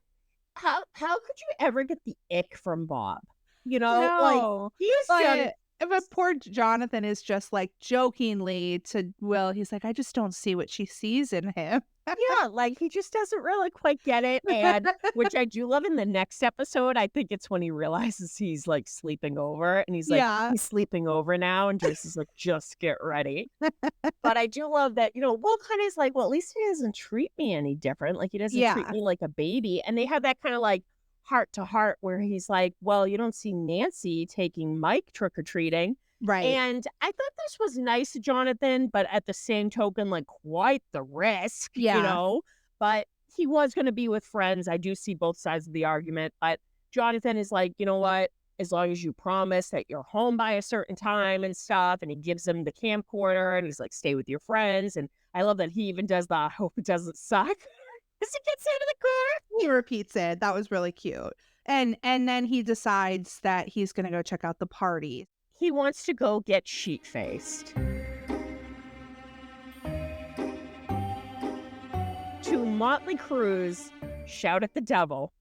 [SPEAKER 3] how could you ever get the ick from Bob? Like,
[SPEAKER 1] No,
[SPEAKER 3] he is just
[SPEAKER 1] but poor Jonathan is just, like, jokingly to Will, he's like, "I just don't see what she sees in him."
[SPEAKER 3] yeah, like, he just doesn't really quite get it, and which I do love in the next episode. I think it's when he realizes he's, like, sleeping over, and he's like,
[SPEAKER 1] Yeah.
[SPEAKER 3] "He's sleeping over now," and Joyce is like, "Just get ready." But I do love that, Will kinda is like, "Well, at least he doesn't treat me any different, like, he doesn't treat
[SPEAKER 1] Yeah,
[SPEAKER 3] me like a baby," and they have that kinda, like, heart to heart where he's like, "Well, you don't see Nancy taking Mike trick-or-treating,"
[SPEAKER 1] right.
[SPEAKER 3] and I thought this was nice, Jonathan, but at the same token, like, quite the risk,
[SPEAKER 1] Yeah,
[SPEAKER 3] but he was gonna be with friends. I do see both sides of the argument, but Jonathan is like, "You know what? As long as you promise that you're home by a certain time and stuff," and he gives him the camcorder, and he's like, "Stay with your friends," and I love that he even does the "I hope it doesn't suck" as he gets out of the car.
[SPEAKER 1] he repeats it, that was really cute. And then he decides that he's gonna go check out the party.
[SPEAKER 3] He wants to go get sheet-faced. To Motley Crue's "Shout at the Devil,"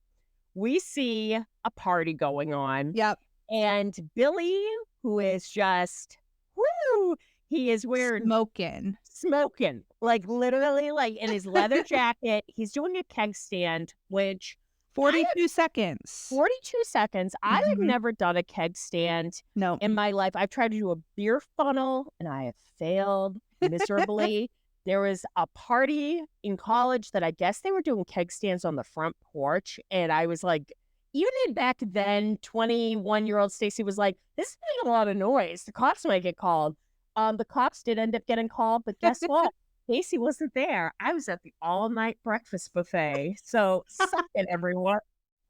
[SPEAKER 3] we see a party going on,
[SPEAKER 1] Yep,
[SPEAKER 3] and Billy, who is just, woo, he is wearing
[SPEAKER 1] smoking.
[SPEAKER 3] smoking, like, literally, like, in his leather jacket. He's doing a keg stand, which I
[SPEAKER 1] 42 seconds.
[SPEAKER 3] 42 seconds. I have
[SPEAKER 1] Mhm.
[SPEAKER 3] never done a keg stand
[SPEAKER 1] No.
[SPEAKER 3] in my life. I've tried to do a beer funnel, and I have failed miserably. There was a party in college that I guess they were doing keg stands on the front porch, and I was like, even in back then, 21-year-old Stacy was like, "This is making a lot of noise. The cops might get called." The cops did end up getting called, but guess what? Stacy wasn't there. I was at the all-night breakfast buffet. So suck it, everyone.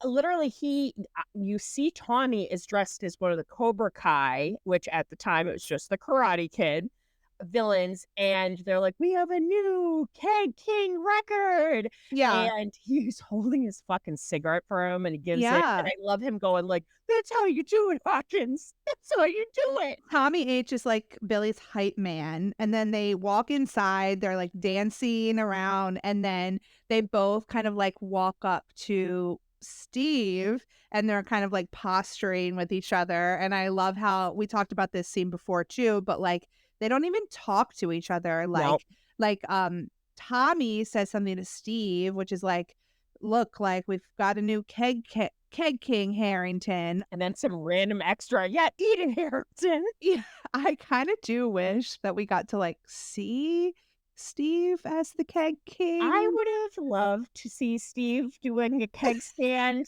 [SPEAKER 3] Literally, you see Tommy is dressed as one of the Cobra Kai, which at the time it was just the Karate Kid villains, and they're like, "We have a new Keg King record,"
[SPEAKER 1] Yeah,
[SPEAKER 3] and he's holding his fucking cigarette for him, and he gives it, and
[SPEAKER 1] yeah.
[SPEAKER 3] I love him going like, "That's how you do it, Hawkins. That's how you do it."
[SPEAKER 1] Tommy H is like Billy's hype man, and then they walk inside, they're, like, dancing around, and then they both kind of, like, walk up to Steve, and they're kind of, like, posturing with each other, and I love how we talked about this scene before too, but, like, they don't even talk to each other,
[SPEAKER 3] No.
[SPEAKER 1] Tommy says something to Steve, which is like, "Look, like, we've got a new Keg King Harrington."
[SPEAKER 3] And then some random extra, "Yeah, eat it, Harrington."
[SPEAKER 1] Yeah, I kinda do wish that we got to, like, see Steve as the keg
[SPEAKER 3] I
[SPEAKER 1] king.
[SPEAKER 3] would have loved to see Steve doing a keg stand.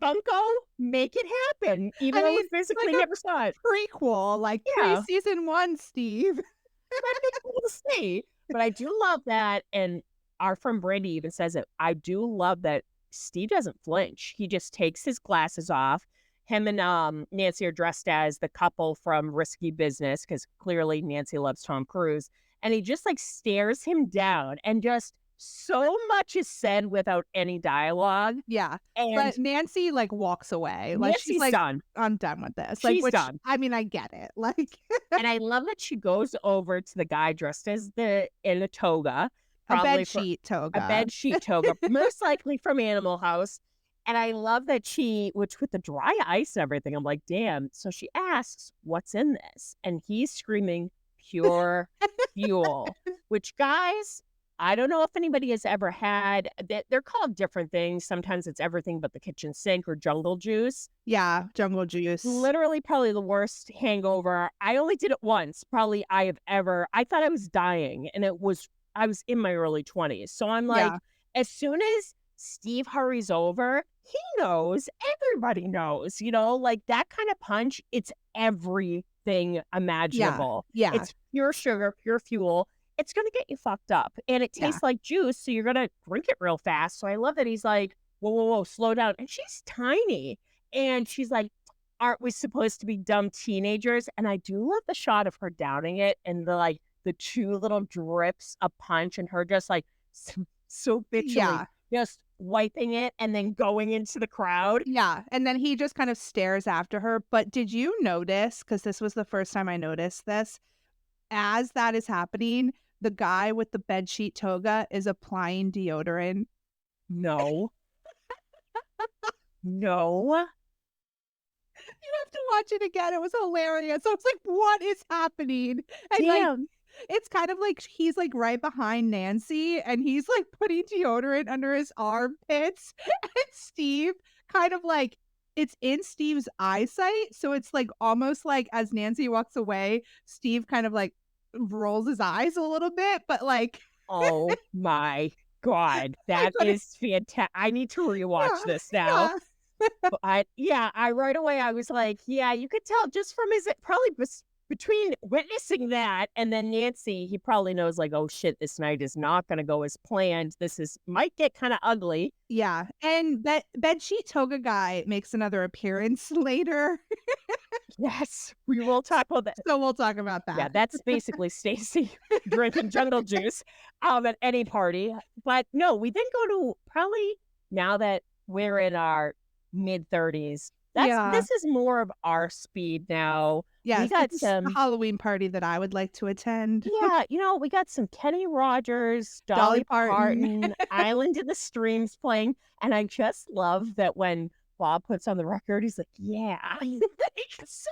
[SPEAKER 3] Funko, make it happen, even
[SPEAKER 1] I
[SPEAKER 3] though we
[SPEAKER 1] mean,
[SPEAKER 3] physically
[SPEAKER 1] like
[SPEAKER 3] never saw it.
[SPEAKER 1] a prequel, like
[SPEAKER 3] Yeah,
[SPEAKER 1] pre-season 1 Steve.
[SPEAKER 3] that'd be cool to see. But I do love that, and our friend Brandy even says it. I do love that Steve doesn't flinch. He just takes his glasses off. Him and Nancy are dressed as the couple from Risky Business because clearly Nancy loves Tom Cruise, and he just like stares him down, and just so much is said without any dialogue.
[SPEAKER 1] Yeah,
[SPEAKER 3] And
[SPEAKER 1] but Nancy, like, walks away, like, she's
[SPEAKER 3] Nancy's
[SPEAKER 1] like,
[SPEAKER 3] done.
[SPEAKER 1] "I'm done with this," like,
[SPEAKER 3] She's
[SPEAKER 1] which,
[SPEAKER 3] done.
[SPEAKER 1] I mean, I get it, like,
[SPEAKER 3] And I love that she goes over to the guy dressed as in a toga,
[SPEAKER 1] a
[SPEAKER 3] probably
[SPEAKER 1] bed
[SPEAKER 3] for
[SPEAKER 1] sheet
[SPEAKER 3] a
[SPEAKER 1] toga.
[SPEAKER 3] bed sheet toga, most likely from Animal House. And I love that which with the dry ice and everything, I'm like, damn. So she asks, what's in this? And he's screaming, pure fuel, which, guys, I don't know if anybody has ever had that. They're called different things. Sometimes it's everything but the kitchen sink or jungle juice.
[SPEAKER 1] Yeah, jungle juice.
[SPEAKER 3] Literally probably the worst hangover. I only did it once. Probably I thought I was dying, and I was in my early 20s. So I'm like,
[SPEAKER 1] Yeah,
[SPEAKER 3] as soon as Steve hurries over, he knows, everybody knows, like that kind of punch, it's everything
[SPEAKER 1] yeah,
[SPEAKER 3] imaginable.
[SPEAKER 1] yeah,
[SPEAKER 3] It's pure sugar, pure fuel. It's going to get you fucked up, and it
[SPEAKER 1] yeah,
[SPEAKER 3] tastes like juice. So you're going to drink it real fast. So I love that he's like, whoa, whoa, whoa, slow down. And she's tiny. And she's like, aren't we supposed to be dumb teenagers? And I do love the shot of her downing it and the two little drips of punch and her just like so bitchily
[SPEAKER 1] yeah,
[SPEAKER 3] just wiping it and then going into the crowd.
[SPEAKER 1] yeah, and then he just kind of stares after her, but did you notice, because this was the first time I noticed this, as that is happening, the guy with the bedsheet toga is applying deodorant.
[SPEAKER 3] No, no.
[SPEAKER 1] You have to watch it again, it was hilarious. I was like, "What is happening?" And, like,
[SPEAKER 3] Damn.
[SPEAKER 1] it's kind of like he's, like, right behind Nancy, and he's, like, putting deodorant under his armpits, and Steve kind of, like, it's in Steve's eyesight, so it's, like, almost like as Nancy walks away, Steve kind of, like, rolls his eyes a little bit, but, like,
[SPEAKER 3] Oh my God.
[SPEAKER 1] I
[SPEAKER 3] That
[SPEAKER 1] couldn't.
[SPEAKER 3] is fantastic. I need to rewatch
[SPEAKER 1] Yeah,
[SPEAKER 3] this now.
[SPEAKER 1] yeah.
[SPEAKER 3] But I right away I was like, yeah, you could tell just from his probably between witnessing that and then Nancy, he probably knows like, oh shit, this night is not going to go as planned. Might get kind of ugly.
[SPEAKER 1] Yeah, and that bedsheet toga guy makes another appearance later,
[SPEAKER 3] Yes, we will talk about that.
[SPEAKER 1] so we'll talk about
[SPEAKER 3] Yeah,
[SPEAKER 1] that.
[SPEAKER 3] that's basically Stacy drinking jungle juice at any party. But no, we then go to probably now that we're in our mid-30s.
[SPEAKER 1] Yeah.
[SPEAKER 3] This is more of our speed now. We
[SPEAKER 1] Yes,
[SPEAKER 3] got
[SPEAKER 1] it's a
[SPEAKER 3] some
[SPEAKER 1] Halloween party that I would like to attend.
[SPEAKER 3] Yeah, we got some Kenny Rogers,
[SPEAKER 1] Dolly
[SPEAKER 3] Dolly
[SPEAKER 1] Parton.
[SPEAKER 3] Parton, Island in the Streams playing, and I just love that when Bob puts on the record, he's like, "Yeah." It's so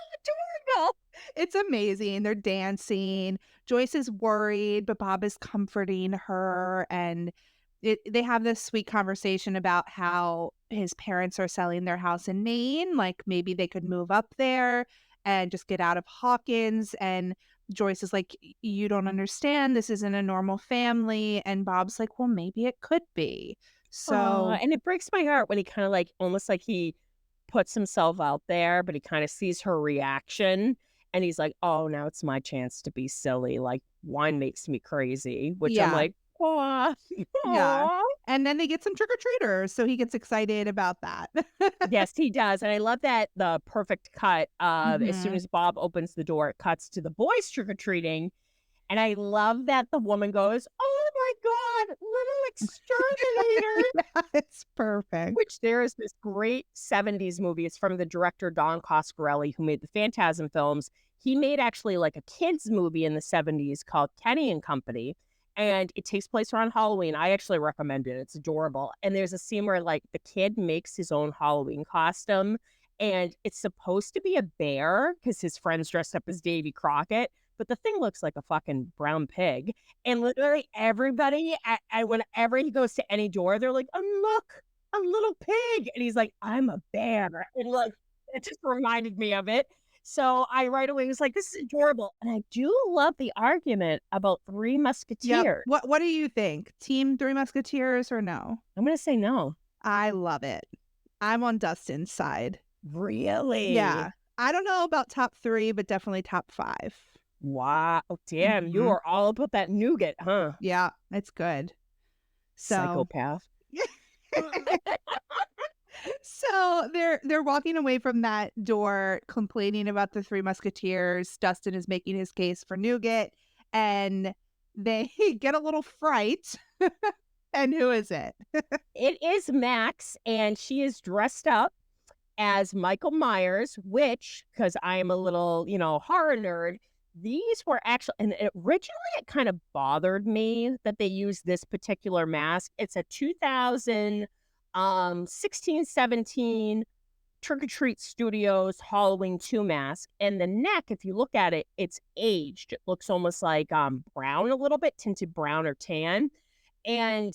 [SPEAKER 3] adorable.
[SPEAKER 1] It's amazing, they're dancing, Joyce is worried, but Bob is comforting her, and they have this sweet conversation about how his parents are selling their house in Maine, like, maybe they could move up there and just get out of Hawkins, and Joyce is like, You don't understand, this isn't a normal family," and Bob's like, "Well, maybe it could be." So,
[SPEAKER 3] And it breaks my heart when he kind of like almost like he puts himself out there, but he kind of sees her reaction and he's like, "Oh, now it's my chance to be silly. Like wine makes me crazy," which I'm
[SPEAKER 1] yeah,
[SPEAKER 3] like, "Aw,
[SPEAKER 1] yeah,
[SPEAKER 3] aw."
[SPEAKER 1] and then they get some trick-or-treaters, so he gets excited about that.
[SPEAKER 3] Yes, he does, and I love that the perfect cut of as soon
[SPEAKER 1] Mhm.
[SPEAKER 3] as Bob opens the door, it cuts to the boys trick-or-treating, and I love that the woman goes, "Oh my god, little exterminator,"
[SPEAKER 1] Yeah, it's perfect.
[SPEAKER 3] which there is this great 70s movie, it's from the director Don Coscarelli, who made the Phantasm films. He made actually like a kids movie in the 70s called Kenny and Company, and it takes place around Halloween. I actually recommend it. It's adorable. And there's a scene where like the kid makes his own Halloween costume and it's supposed to be a bear because his friends dressed up as Davy Crockett, but the thing looks like a fucking brown pig. And literally everybody, whenever he goes to any door, they're like, "Oh, look, a little pig." And he's like, "I'm a bear." And like, it just reminded me of it. So I right away was like, this is adorable. And I do love the argument about Three
[SPEAKER 1] Yep.
[SPEAKER 3] Musketeers.
[SPEAKER 1] What do you think? Team Three Musketeers or no?
[SPEAKER 3] I'm going to say no.
[SPEAKER 1] I love it. I'm on Dustin's side.
[SPEAKER 3] Really?
[SPEAKER 1] Yeah. I don't know about top 3, but definitely top 5.
[SPEAKER 3] Wow. Damn, you
[SPEAKER 1] Mhm.
[SPEAKER 3] are all about that nougat, huh?
[SPEAKER 1] Yeah, it's good. So
[SPEAKER 3] Psychopath.
[SPEAKER 1] so they're walking away from that door complaining about the Three Musketeers. Dustin is making his case for nougat, and they get a little fright. And who is it?
[SPEAKER 3] It is Max, and she is dressed up as Michael Myers, which, because I am a little, horror nerd, these were actually, and originally it kind of bothered me that they used this particular mask. It's a 2016, 17 Trick or Treat Studios Halloween 2 mask. And the neck, if you look at it, it's aged. It looks almost like brown a little bit, tinted brown or tan. And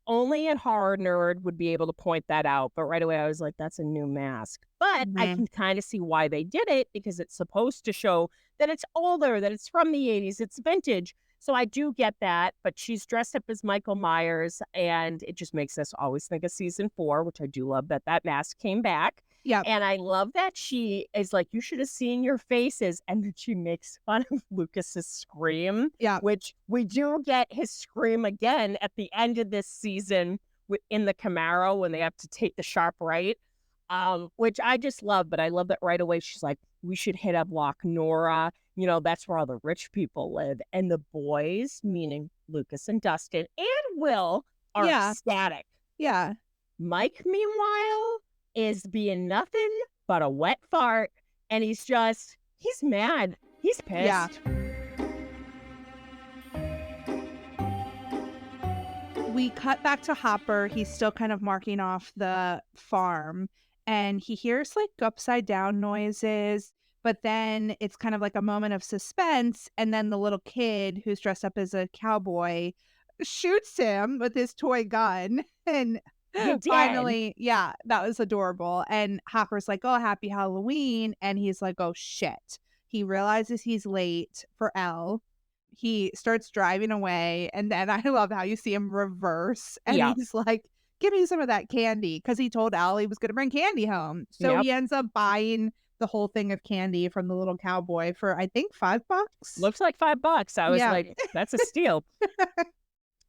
[SPEAKER 3] only a horror nerd would be able to point that out. But right away, I was like, that's a new mask. But I
[SPEAKER 1] Mhm.
[SPEAKER 3] can kind of see why they did it because it's supposed to show that it's older, that it's from the 80s, it's vintage. So I do get that. But she's dressed up as Michael Myers, and it just makes us always think of season 4, which I do love that that mask came back.
[SPEAKER 1] Yep.
[SPEAKER 3] And I love that she is like, you should have seen your faces. And then she makes fun of Lucas's scream,
[SPEAKER 1] Yep.
[SPEAKER 3] which we do get his scream again at the end of this season in the Camaro when they have to take the sharp right, which I just love. But I love that right away she's like, we should hit up Loch Nora. That's where all the rich people live. And the boys, meaning Lucas and Dustin and Will, are
[SPEAKER 1] Yeah.
[SPEAKER 3] ecstatic.
[SPEAKER 1] Yeah.
[SPEAKER 3] Mike, meanwhile, is being nothing but a wet fart. And he's mad. He's pissed.
[SPEAKER 1] Yeah. We cut back to Hopper. He's still kind of marking off the farm, and he hears like upside down noises, but then it's kind of like a moment of suspense, and then the little kid who's dressed up as a cowboy shoots him with his toy gun. And
[SPEAKER 3] He did.
[SPEAKER 1] finally, yeah, that was adorable. And Hopper's like, "Oh, happy Halloween." And he's like, "Oh shit." He realizes he's late for Elle. He starts driving away, and then I love how you see him reverse, and
[SPEAKER 3] Yeah.
[SPEAKER 1] he's like, "Give me some of that candy," because he told Elle he was gonna bring candy home. So
[SPEAKER 3] Yep.
[SPEAKER 1] he ends up buying the whole thing of candy from the little cowboy for, I think, $5?
[SPEAKER 3] Looks like $5. I was
[SPEAKER 1] Yeah.
[SPEAKER 3] like, that's a steal.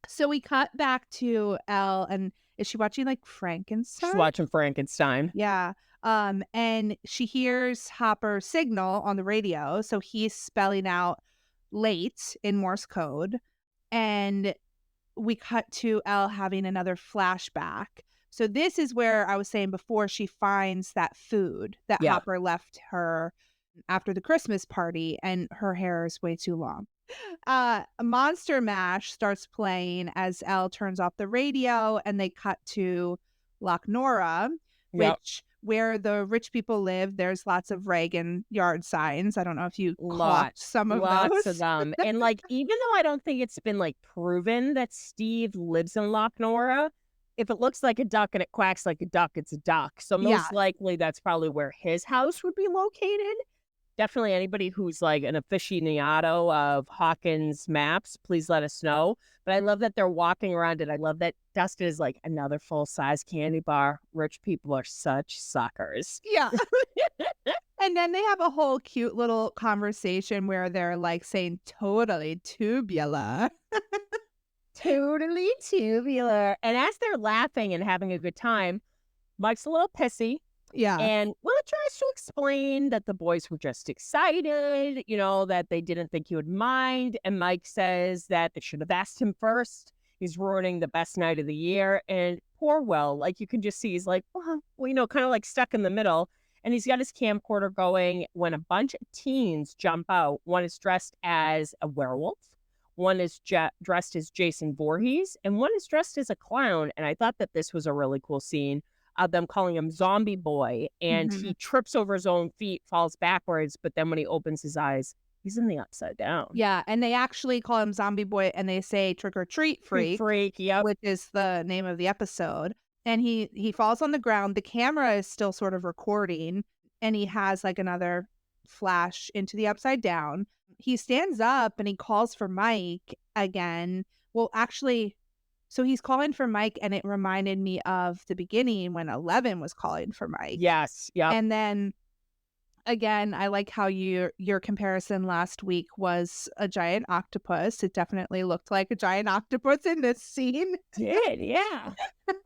[SPEAKER 1] So we cut back to Elle, and is she watching, like, Frankenstein?
[SPEAKER 3] She's watching Frankenstein.
[SPEAKER 1] Yeah, and she hears Hopper signal on the radio, so he's spelling out late in Morse code, and we cut to Elle having another flashback. So this is where I was saying before she finds that food that
[SPEAKER 3] Yeah.
[SPEAKER 1] Hopper left her after the Christmas party, and her hair is way too long. Monster Mash starts playing as Elle turns off the radio, and they cut to Loch Nora,
[SPEAKER 3] Yep.
[SPEAKER 1] where the rich people live. There's lots of Reagan yard signs. I don't know if you caught
[SPEAKER 3] Lots.
[SPEAKER 1] some of
[SPEAKER 3] Lots
[SPEAKER 1] those.
[SPEAKER 3] of them. And like, even though I don't think it's been like proven that Steve lives in Loch Nora, if it looks like a duck and it quacks like a duck, it's a duck. So most
[SPEAKER 1] Yeah.
[SPEAKER 3] likely that's probably where his house would be located. Definitely anybody who's like an aficionado of Hawkins maps, please let us know. But I love that they're walking around it. I love that Dustin is like another full-size candy bar. Rich people are such suckers.
[SPEAKER 1] Yeah. And then they have a whole cute little conversation where they're like saying totally tubular.
[SPEAKER 3] Totally tubular. And as they're laughing and having a good time, Mike's a little pissy.
[SPEAKER 1] Yeah.
[SPEAKER 3] And Will tries to explain that the boys were just excited, that they didn't think he would mind. And Mike says that they should have asked him first. He's ruining the best night of the year. And poor Will, like you can just see, he's like, well, kind of like stuck in the middle. And he's got his camcorder going when a bunch of teens jump out. One is dressed as a werewolf. One is dressed as Jason Voorhees. And one is dressed as a clown. And I thought that this was a really cool scene. Them calling him Zombie Boy, and
[SPEAKER 1] Mhm.
[SPEAKER 3] he trips over his own feet, falls backwards, but then when he opens his eyes, he's in the upside down.
[SPEAKER 1] Yeah, and they actually call him Zombie Boy, and they say trick or treat freak,
[SPEAKER 3] Yep.
[SPEAKER 1] which is the name of the episode. And he falls on the ground. The camera is still sort of recording, and he has like another flash into the upside down. He stands up and he calls for Mike again. Well, actually, so he's calling for Mike, and it reminded me of the beginning when 11 was calling for Mike.
[SPEAKER 3] Yes. Yep.
[SPEAKER 1] And then again, I like how your comparison last week was a giant octopus. It definitely looked like a giant octopus in this scene.
[SPEAKER 3] Did. Yeah.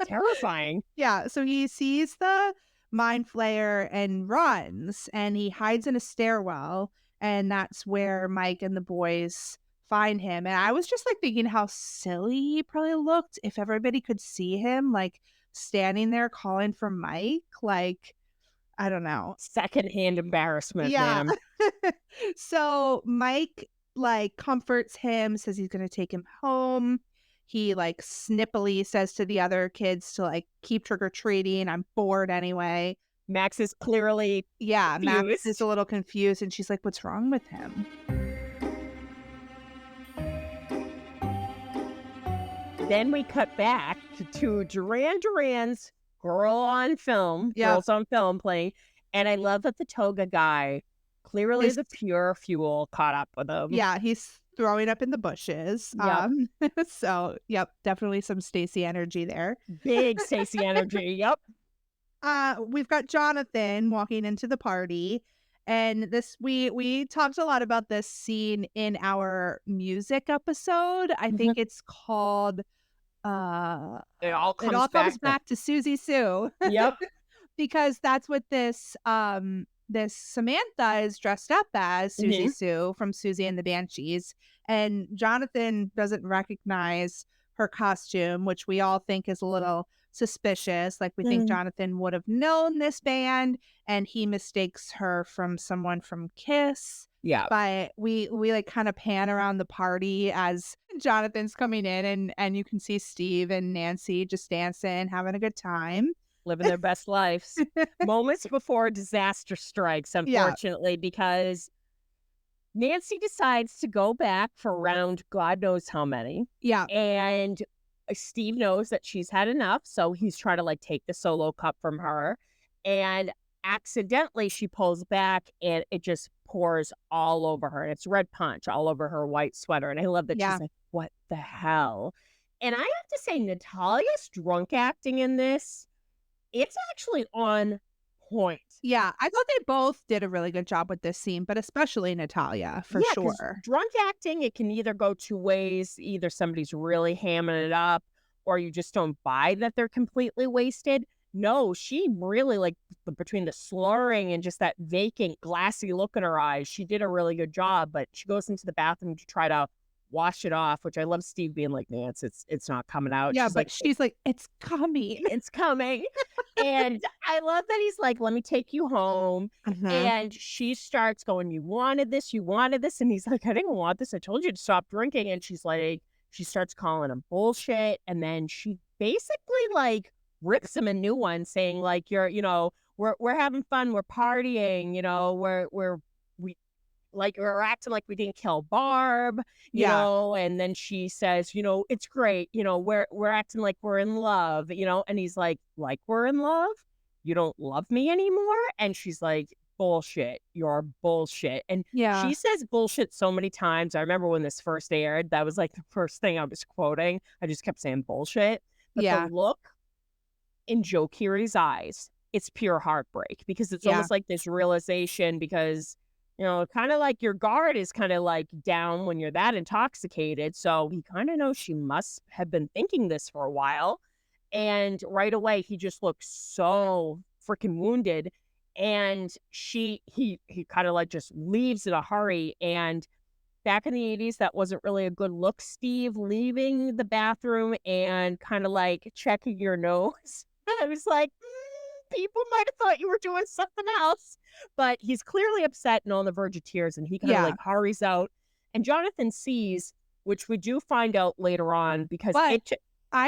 [SPEAKER 3] Terrifying.
[SPEAKER 1] Yeah, so he sees the mind flayer and runs, and he hides in a stairwell, and that's where Mike and the boys find him. And I was just like thinking how silly he probably looked if everybody could see him like standing there calling for Mike. Like, I don't know.
[SPEAKER 3] Secondhand embarrassment,
[SPEAKER 1] Yeah.
[SPEAKER 3] ma'am.
[SPEAKER 1] So Mike like comforts him, says he's gonna take him home. He like snippily says to the other kids to like keep trick-or-treating. I'm bored anyway.
[SPEAKER 3] Max is clearly
[SPEAKER 1] Yeah, Max is
[SPEAKER 3] confused.
[SPEAKER 1] a little confused and she's like, what's wrong with him?
[SPEAKER 3] Then we cut back to Duran's Girl on Film,
[SPEAKER 1] Yeah.
[SPEAKER 3] Girls on Film playing. And I love that the toga guy, clearly
[SPEAKER 1] Is-
[SPEAKER 3] the pure fuel caught up with him.
[SPEAKER 1] Yeah, he's throwing up in the bushes.
[SPEAKER 3] Yep.
[SPEAKER 1] So yep, definitely some Stacy energy there.
[SPEAKER 3] Big Stacey energy. Yep.
[SPEAKER 1] We've got Jonathan walking into the party, and this we talked a lot about this scene in our music episode. I think it's called
[SPEAKER 3] It all
[SPEAKER 1] It All Comes Back to Susie Sue.
[SPEAKER 3] Yep.
[SPEAKER 1] Because that's what this this Samantha is dressed up as, Susie Sue from Susie and the Banshees, and Jonathan doesn't recognize her costume, which we all think is a little suspicious. Like we think Jonathan would have known this band, and he mistakes her from someone from Kiss.
[SPEAKER 3] Yeah.
[SPEAKER 1] But we like kind of pan around the party as Jonathan's coming in, and you can see Steve and Nancy just dancing, having a good time.
[SPEAKER 3] Living their best lives. Moments before disaster strikes, unfortunately, because Nancy decides to go back for round God knows how many.
[SPEAKER 1] Yeah.
[SPEAKER 3] And Steve knows that she's had enough, so he's trying to like take the solo cup from her. And accidentally she pulls back and it just pours all over her. And it's red punch all over her white sweater. And I love that she's like, what the hell? And I have to say, Natalia's drunk acting in this, it's actually on point.
[SPEAKER 1] Yeah, I thought they both did a really good job with this scene, but especially Natalia, for
[SPEAKER 3] 'Cause
[SPEAKER 1] sure.
[SPEAKER 3] drunk acting, it can either go two ways. Either somebody's really hamming it up, or you just don't buy that they're completely wasted. No, she really, like, between the slurring and just that vacant, glassy look in her eyes, she did a really good job. But she goes into the bathroom to try to wash it off, which I love Steve being like, Nance, it's not coming out.
[SPEAKER 1] Yeah,
[SPEAKER 3] She's
[SPEAKER 1] she's like, it's coming.
[SPEAKER 3] it's coming. And I love that he's like, let me take you home. And she starts going, you wanted this. And he's like, I didn't want this. I told you to stop drinking. And she's like, she starts calling him bullshit. And then she basically like rips him a new one, saying like, we're having fun. We're partying, we're acting like we didn't kill Barb, you know, and then she says, it's great. We're acting like we're in love, and he's like we're in love? You don't love me anymore? And she's like, bullshit, you're bullshit. And she says bullshit so many times. I remember when this first aired, that was like the first thing I was quoting. I just kept saying bullshit. But the look in Joe Keery's eyes, it's pure heartbreak, because it's almost like this realization, because kind of like your guard is kind of like down when you're that intoxicated. So he kind of knows she must have been thinking this for a while. And right away, he just looks so freaking wounded. And he kind of like just leaves in a hurry. And back in the 80s, that wasn't really a good look. Steve leaving the bathroom and kind of like checking your nose. I was like, people might have thought you were doing something else. But he's clearly upset and on the verge of tears, and he kind of like hurries out. And Jonathan sees, which we do find out later on, because
[SPEAKER 1] I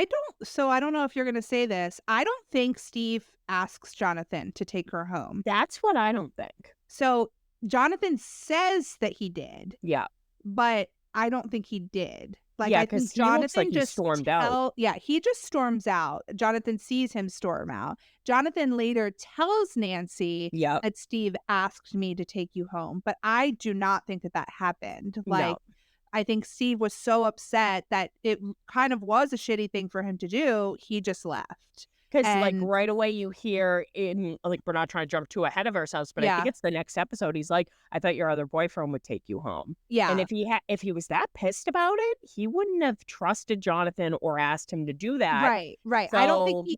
[SPEAKER 1] don't know if you're going to say this. I don't think Steve asks Jonathan to take her home.
[SPEAKER 3] That's what I don't think.
[SPEAKER 1] So Jonathan says that he did.
[SPEAKER 3] Yeah.
[SPEAKER 1] But I don't think he did. Like,
[SPEAKER 3] Yeah,
[SPEAKER 1] I
[SPEAKER 3] because
[SPEAKER 1] think
[SPEAKER 3] he looks like
[SPEAKER 1] Jonathan
[SPEAKER 3] he
[SPEAKER 1] just
[SPEAKER 3] stormed out.
[SPEAKER 1] yeah, he just storms out. Jonathan sees him storm out. Jonathan later tells Nancy
[SPEAKER 3] Yep.
[SPEAKER 1] that Steve asked me to take you home, but I do not think that that happened.
[SPEAKER 3] No.
[SPEAKER 1] Like, I think Steve was so upset that it kind of was a shitty thing for him to do, he just left.
[SPEAKER 3] Because, like,
[SPEAKER 1] And
[SPEAKER 3] right away you hear in like, we're not trying to jump too ahead of ourselves, but I think
[SPEAKER 1] yeah,
[SPEAKER 3] it's the next episode, he's like, "I thought your other boyfriend would take you home." And
[SPEAKER 1] yeah.
[SPEAKER 3] if he was that pissed about it, he wouldn't have trusted Jonathan or asked him to do that.
[SPEAKER 1] Right, right.
[SPEAKER 3] So,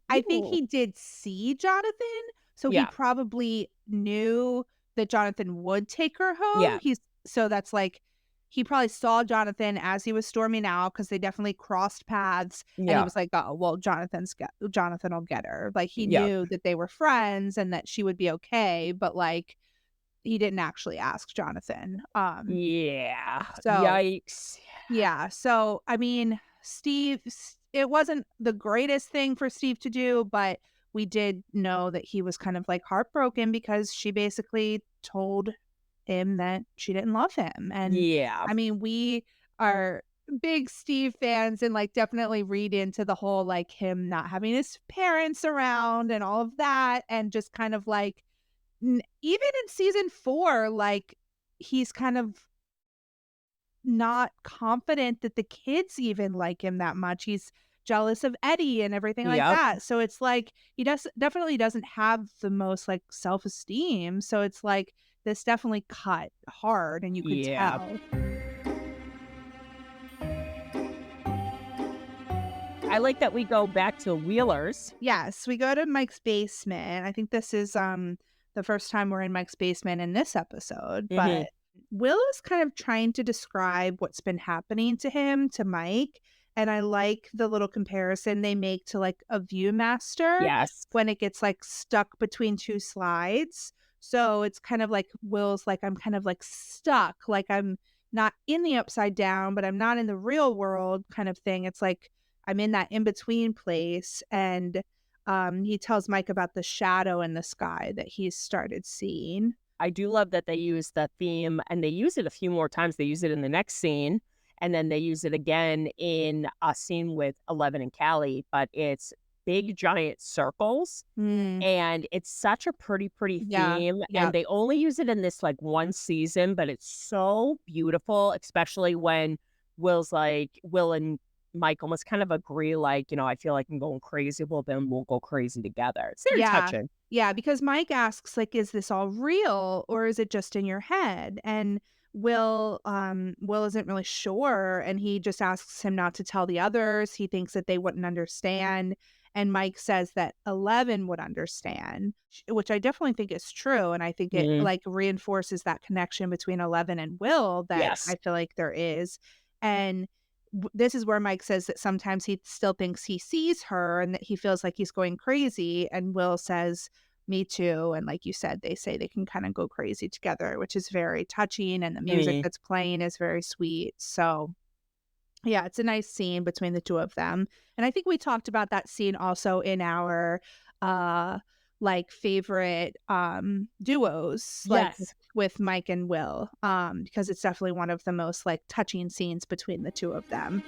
[SPEAKER 1] I think
[SPEAKER 3] ooh,
[SPEAKER 1] he did see Jonathan, so he
[SPEAKER 3] yeah,
[SPEAKER 1] probably knew that Jonathan would take her home.
[SPEAKER 3] yeah,
[SPEAKER 1] So that's like he probably saw Jonathan as he was storming out because they definitely crossed paths, and he
[SPEAKER 3] yeah,
[SPEAKER 1] was like, "Oh, well, Jonathan will get her." Like, he
[SPEAKER 3] yeah,
[SPEAKER 1] knew that they were friends and that she would be okay, but, like, he didn't actually ask Jonathan.
[SPEAKER 3] yeah,
[SPEAKER 1] So
[SPEAKER 3] yikes.
[SPEAKER 1] yeah, so, I mean, it wasn't the greatest thing for Steve to do, but we did know that he was kind of, like, heartbroken because she basically told him that she didn't love him, and,
[SPEAKER 3] Yeah,
[SPEAKER 1] I mean, we are big Steve fans and, like, definitely read into the whole, like, him not having his parents around and all of that, and just kind of, like, even in season 4, like, he's kind of not confident that the kids even like him that much. He's jealous of Eddie and everything like
[SPEAKER 3] yep,
[SPEAKER 1] that. So it's like he definitely doesn't have the most like self-esteem. So it's like this definitely cut hard and you could
[SPEAKER 3] yeah.
[SPEAKER 1] tell.
[SPEAKER 3] I like that we go back to Wheeler's.
[SPEAKER 1] Yes, we go to Mike's basement. I think this is the first time we're in Mike's basement in this episode,
[SPEAKER 3] Mhm.
[SPEAKER 1] but Will is kind of trying to describe what's been happening to him to Mike, and I like the little comparison they make to like a Viewmaster
[SPEAKER 3] Yes.
[SPEAKER 1] when it gets like stuck between two slides. So it's kind of like Will's like I'm kind of like stuck, like I'm not in the upside down, but I'm not in the real world kind of thing. It's like I'm in that in between place. And he tells Mike about the shadow in the sky that he's started seeing.
[SPEAKER 3] I do love that they use the theme and they use it a few more times. They use it in the next scene and then they use it again in a scene with Eleven and Callie, but it's big giant circles
[SPEAKER 1] Mm,
[SPEAKER 3] and it's such a pretty
[SPEAKER 1] yeah.
[SPEAKER 3] theme and
[SPEAKER 1] Yeah.
[SPEAKER 3] they only use it in this like one season, but it's so beautiful, especially when Will and Mike almost kind of agree like, I feel like I'm going crazy. Well, then we'll go crazy together. It's very
[SPEAKER 1] Yeah.
[SPEAKER 3] touching.
[SPEAKER 1] Yeah. Because Mike asks, like, is this all real or is it just in your head? And Will isn't really sure. And he just asks him not to tell the others. He thinks that they wouldn't understand. And Mike says that 11 would understand, which I definitely think is true. And I think it
[SPEAKER 3] Mhm.
[SPEAKER 1] like reinforces that connection between 11 and Will that
[SPEAKER 3] Yes.
[SPEAKER 1] I feel like there is. And this is where Mike says that sometimes he still thinks he sees her and that he feels like he's going crazy. And Will says, me too. And like you said, they say they can kind of go crazy together, which is very touching. And the music
[SPEAKER 3] Mhm.
[SPEAKER 1] that's playing is very sweet. So, yeah, it's a nice scene between the two of them. And I think we talked about that scene also in our uh like favorite duos like
[SPEAKER 3] Yes.
[SPEAKER 1] with Mike and Will because it's definitely one of the most like touching scenes between the two of them.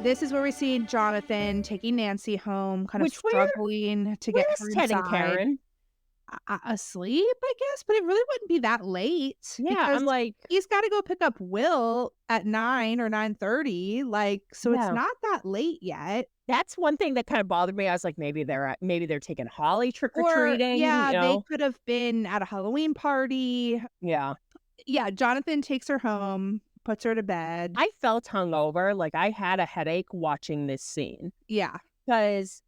[SPEAKER 1] This is where we see Jonathan taking Nancy home, kind of
[SPEAKER 3] Which
[SPEAKER 1] struggling to get
[SPEAKER 3] where's
[SPEAKER 1] her
[SPEAKER 3] Ted and
[SPEAKER 1] inside.
[SPEAKER 3] Karen?
[SPEAKER 1] Asleep, I guess, but it really wouldn't be that late
[SPEAKER 3] Yeah,
[SPEAKER 1] because
[SPEAKER 3] I'm like,
[SPEAKER 1] he's gotta go pick up Will at 9 or 9:30, like, so it's
[SPEAKER 3] yeah.
[SPEAKER 1] not that late yet.
[SPEAKER 3] That's one thing that kind of bothered me. I was like, maybe they're taking Holly trick or
[SPEAKER 1] Or
[SPEAKER 3] treating,
[SPEAKER 1] yeah, they could have been at a Halloween party.
[SPEAKER 3] Yeah.
[SPEAKER 1] Yeah, Jonathan takes her home, puts her to bed.
[SPEAKER 3] I felt hungover, like I had a headache watching this scene.
[SPEAKER 1] Yeah.
[SPEAKER 3] Because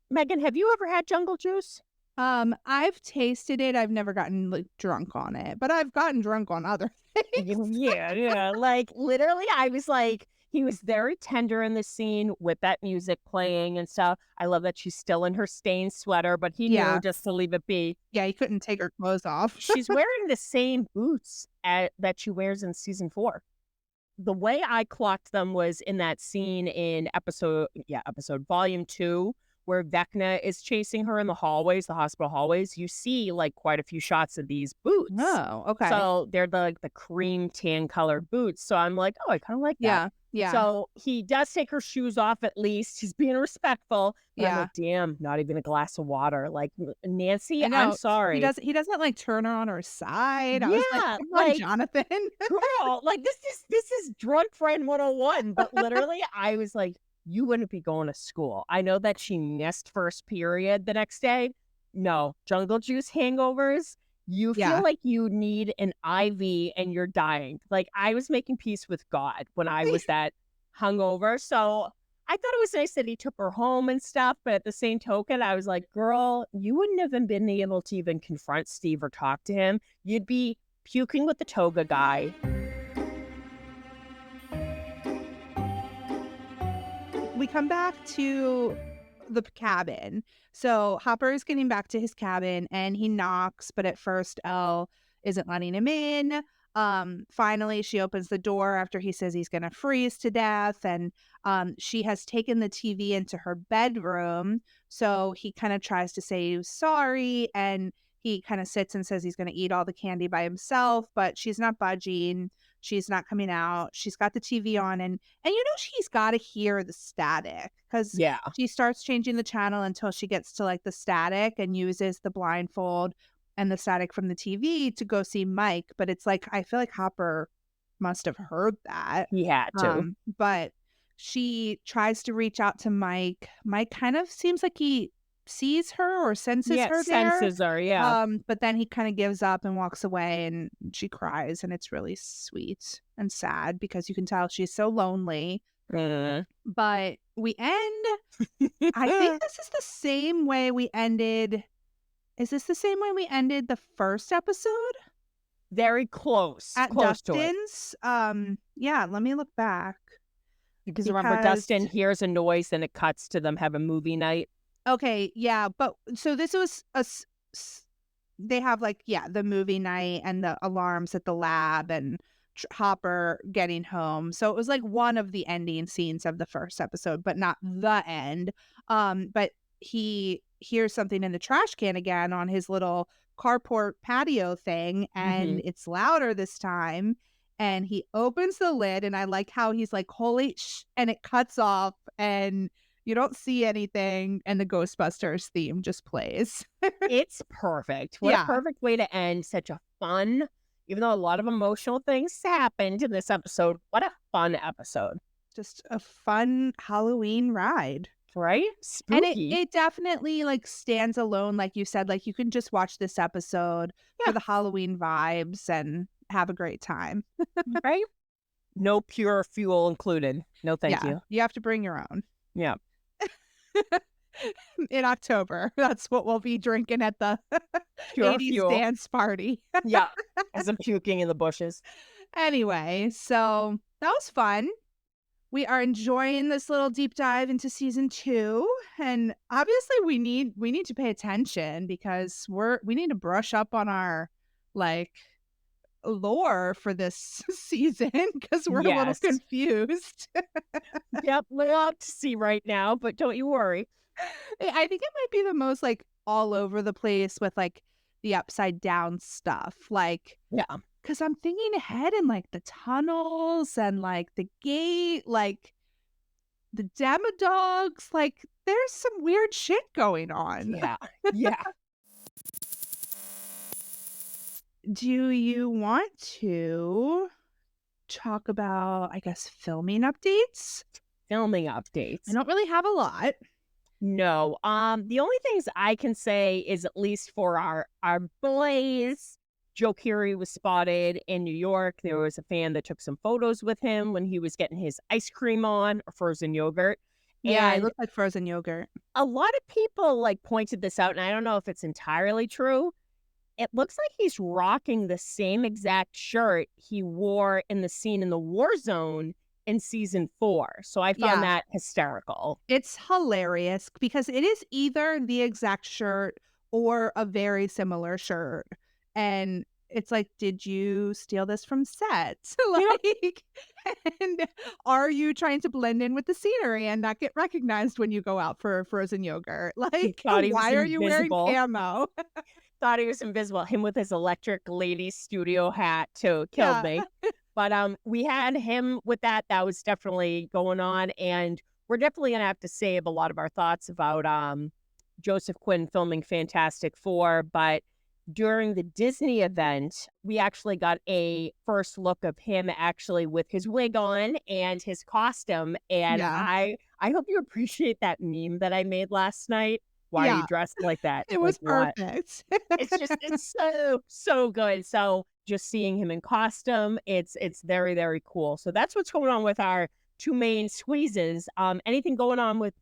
[SPEAKER 3] Megan, have you ever had jungle juice?
[SPEAKER 1] I've tasted it, I've never gotten, like, drunk on it, but I've gotten drunk on other things.
[SPEAKER 3] Yeah, yeah. Like literally, I was like, he was very tender in the scene with that music playing and stuff. I love that she's still in her stained sweater, but he knew
[SPEAKER 1] Yeah.
[SPEAKER 3] just to leave it be.
[SPEAKER 1] Yeah, you couldn't take her clothes off.
[SPEAKER 3] She's wearing the same boots that she wears in season 4. The way I clocked them was in that scene in episode volume 2 where Vecna is chasing her in the hallways, the hospital hallways, you see like quite a few shots of these boots.
[SPEAKER 1] Oh, okay.
[SPEAKER 3] So they're the cream tan colored boots. So I'm like, oh, I kind of like that.
[SPEAKER 1] Yeah. Yeah.
[SPEAKER 3] So he does take her shoes off at least. He's being respectful. But I'm
[SPEAKER 1] Yeah.
[SPEAKER 3] like, damn, not even a glass of water. Like, Nancy,
[SPEAKER 1] I
[SPEAKER 3] I'm
[SPEAKER 1] know.
[SPEAKER 3] sorry.
[SPEAKER 1] He doesn't like turn her on her side. I was like,
[SPEAKER 3] Yeah,
[SPEAKER 1] come on,
[SPEAKER 3] like,
[SPEAKER 1] Jonathan.
[SPEAKER 3] girl, like this is drunk friend 101. But literally, I was like, you wouldn't be going to school. I know that she missed first period the next day. No, jungle juice hangovers. You feel
[SPEAKER 1] Yeah.
[SPEAKER 3] like you need an IV and you're dying. Like, I was making peace with God when I was that hungover. So I thought it was nice that he took her home and stuff. But at the same token, I was like, girl, you wouldn't have been able to even confront Steve or talk to him. You'd be puking with the toga guy.
[SPEAKER 1] We come back to the cabin. So Hopper is getting back to his cabin and he knocks, but at first Elle isn't letting him in. Finally, she opens the door after he says he's going to freeze to death. And she has taken the TV into her bedroom. So he kind of tries to say he was sorry. And he kind of sits and says he's going to eat all the candy by himself, but she's not budging. She's not coming out. She's got the TV on and she's got to hear the static because
[SPEAKER 3] Yeah.
[SPEAKER 1] she starts changing the channel until she gets to like the static and uses the blindfold and the static from the TV to go see Mike. But it's like, I feel like Hopper must have heard that.
[SPEAKER 3] He had to.
[SPEAKER 1] But she tries to reach out to Mike. Mike kind of seems like he sees her or senses her there.
[SPEAKER 3] Senses her, yeah.
[SPEAKER 1] But then he kind of gives up and walks away and she cries and it's really sweet and sad because you can tell she's so lonely. But we end, I think this is the same way we ended. Is this the same way we ended the first episode?
[SPEAKER 3] Very close.
[SPEAKER 1] At
[SPEAKER 3] close
[SPEAKER 1] Dustin's? Yeah, let me look back.
[SPEAKER 3] Because remember, Dustin hears a noise and it cuts to them have a movie night.
[SPEAKER 1] Okay, yeah, but so this was they have like, yeah, the movie night and the alarms at the lab and Hopper getting home. So it was like one of the ending scenes of the first episode, but not the end. But he hears something in the trash can again on his little carport patio thing, and it's louder this time. And he opens the lid, and I like how he's like, holy and it cuts off, and you don't see anything, and the Ghostbusters theme just plays.
[SPEAKER 3] It's perfect. What a perfect way to end such a fun, even though a lot of emotional things happened in this episode. What a fun episode.
[SPEAKER 1] Just a fun Halloween ride.
[SPEAKER 3] Right?
[SPEAKER 1] And
[SPEAKER 3] Spooky.
[SPEAKER 1] it definitely like stands alone, like you said. Like you can just watch this episode for the Halloween vibes and have a great time.
[SPEAKER 3] Right? No pure fuel included. No thank you.
[SPEAKER 1] You have to bring your own.
[SPEAKER 3] Yeah.
[SPEAKER 1] In October. That's what we'll be drinking at the
[SPEAKER 3] Pure
[SPEAKER 1] 80s
[SPEAKER 3] fuel.
[SPEAKER 1] dance party.
[SPEAKER 3] Yeah. As I'm puking in the bushes.
[SPEAKER 1] Anyway, so that was fun. We are enjoying this little deep dive into season 2, and obviously we need to pay attention because we need to brush up on our like lore for this season because we're a little confused.
[SPEAKER 3] Yep, we're out to see right now, but don't you worry.
[SPEAKER 1] I think it might be the most like all over the place with like the upside down stuff. Like,
[SPEAKER 3] yeah.
[SPEAKER 1] Because I'm thinking ahead in like the tunnels and like the gate, like the Demodogs, like there's some weird shit going on.
[SPEAKER 3] Yeah. Yeah.
[SPEAKER 1] Do you want to talk about, I guess, filming updates?
[SPEAKER 3] Filming updates.
[SPEAKER 1] I don't really have a lot.
[SPEAKER 3] No. The only things I can say is at least for our boys, Joe Keery was spotted in New York. There was a fan that took some photos with him when he was getting his ice cream on or frozen yogurt.
[SPEAKER 1] Yeah,
[SPEAKER 3] and
[SPEAKER 1] it looked like frozen yogurt.
[SPEAKER 3] A lot of people like pointed this out, and I don't know if it's entirely true. It looks like he's rocking the same exact shirt he wore in the scene in the war zone in season 4. So I found that hysterical.
[SPEAKER 1] It's hilarious because it is either the exact shirt or a very similar shirt. And it's like, did you steal this from set?
[SPEAKER 3] Yeah.
[SPEAKER 1] Like, and are you trying to blend in with the scenery and not get recognized when you go out for frozen yogurt?
[SPEAKER 3] He
[SPEAKER 1] Like,
[SPEAKER 3] thought he was
[SPEAKER 1] why are you wearing
[SPEAKER 3] invisible.
[SPEAKER 1] camo?
[SPEAKER 3] Thought he was invisible. Him with his electric lady studio hat too killed
[SPEAKER 1] Yeah.
[SPEAKER 3] me. But we had him with that. That was definitely going on, and we're definitely gonna have to save a lot of our thoughts about Joseph Quinn filming Fantastic Four. But during the Disney event, we actually got a first look of him actually with his wig on and his costume. And
[SPEAKER 1] Yeah.
[SPEAKER 3] I hope you appreciate that meme that I made last night. Why are you
[SPEAKER 1] Yeah.
[SPEAKER 3] dressed like that?
[SPEAKER 1] It
[SPEAKER 3] Like
[SPEAKER 1] was
[SPEAKER 3] what?
[SPEAKER 1] perfect.
[SPEAKER 3] It's so good. So just seeing him in costume, it's very, very cool. So that's what's going on with our two main squeezes. Anything going on with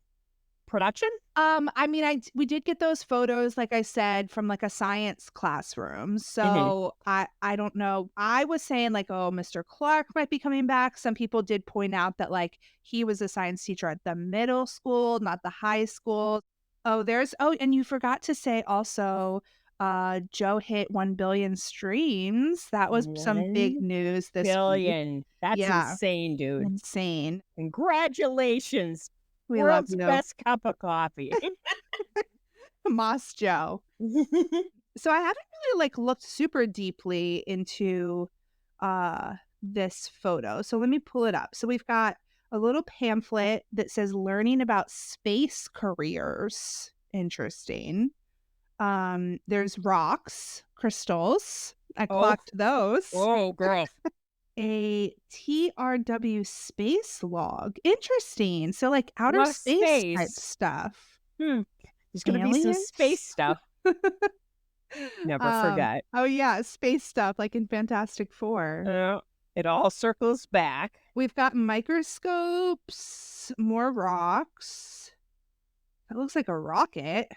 [SPEAKER 3] production?
[SPEAKER 1] I mean, we did get those photos, like I said, from like a science classroom.
[SPEAKER 3] Hmm.
[SPEAKER 1] So I don't know. I was saying like, oh, Mr. Clark might be coming back. Some people did point out that like he was a science teacher at the middle school, not the high school. And you forgot to say also, Joe hit 1 billion streams. That was some big
[SPEAKER 3] 1
[SPEAKER 1] news this week.
[SPEAKER 3] billion. That's
[SPEAKER 1] Yeah,
[SPEAKER 3] insane, dude.
[SPEAKER 1] insane.
[SPEAKER 3] Congratulations.
[SPEAKER 1] We love
[SPEAKER 3] World's
[SPEAKER 1] you,
[SPEAKER 3] best cup of coffee.
[SPEAKER 1] Moss Joe. So I haven't really like looked super deeply into this photo. So let me pull it up. So we've got a little pamphlet that says learning about space careers. Interesting. There's rocks, crystals. I
[SPEAKER 3] Oh,
[SPEAKER 1] clocked those.
[SPEAKER 3] oh, girl.
[SPEAKER 1] A TRW space log. Interesting. So like outer
[SPEAKER 3] What
[SPEAKER 1] space type
[SPEAKER 3] space?
[SPEAKER 1] stuff.
[SPEAKER 3] Hmm. There's gonna be some space
[SPEAKER 1] Aliens?
[SPEAKER 3] stuff. Never forget.
[SPEAKER 1] Oh yeah, space stuff like in Fantastic Four.
[SPEAKER 3] It all circles back.
[SPEAKER 1] We've got microscopes, more rocks. That looks like a rocket.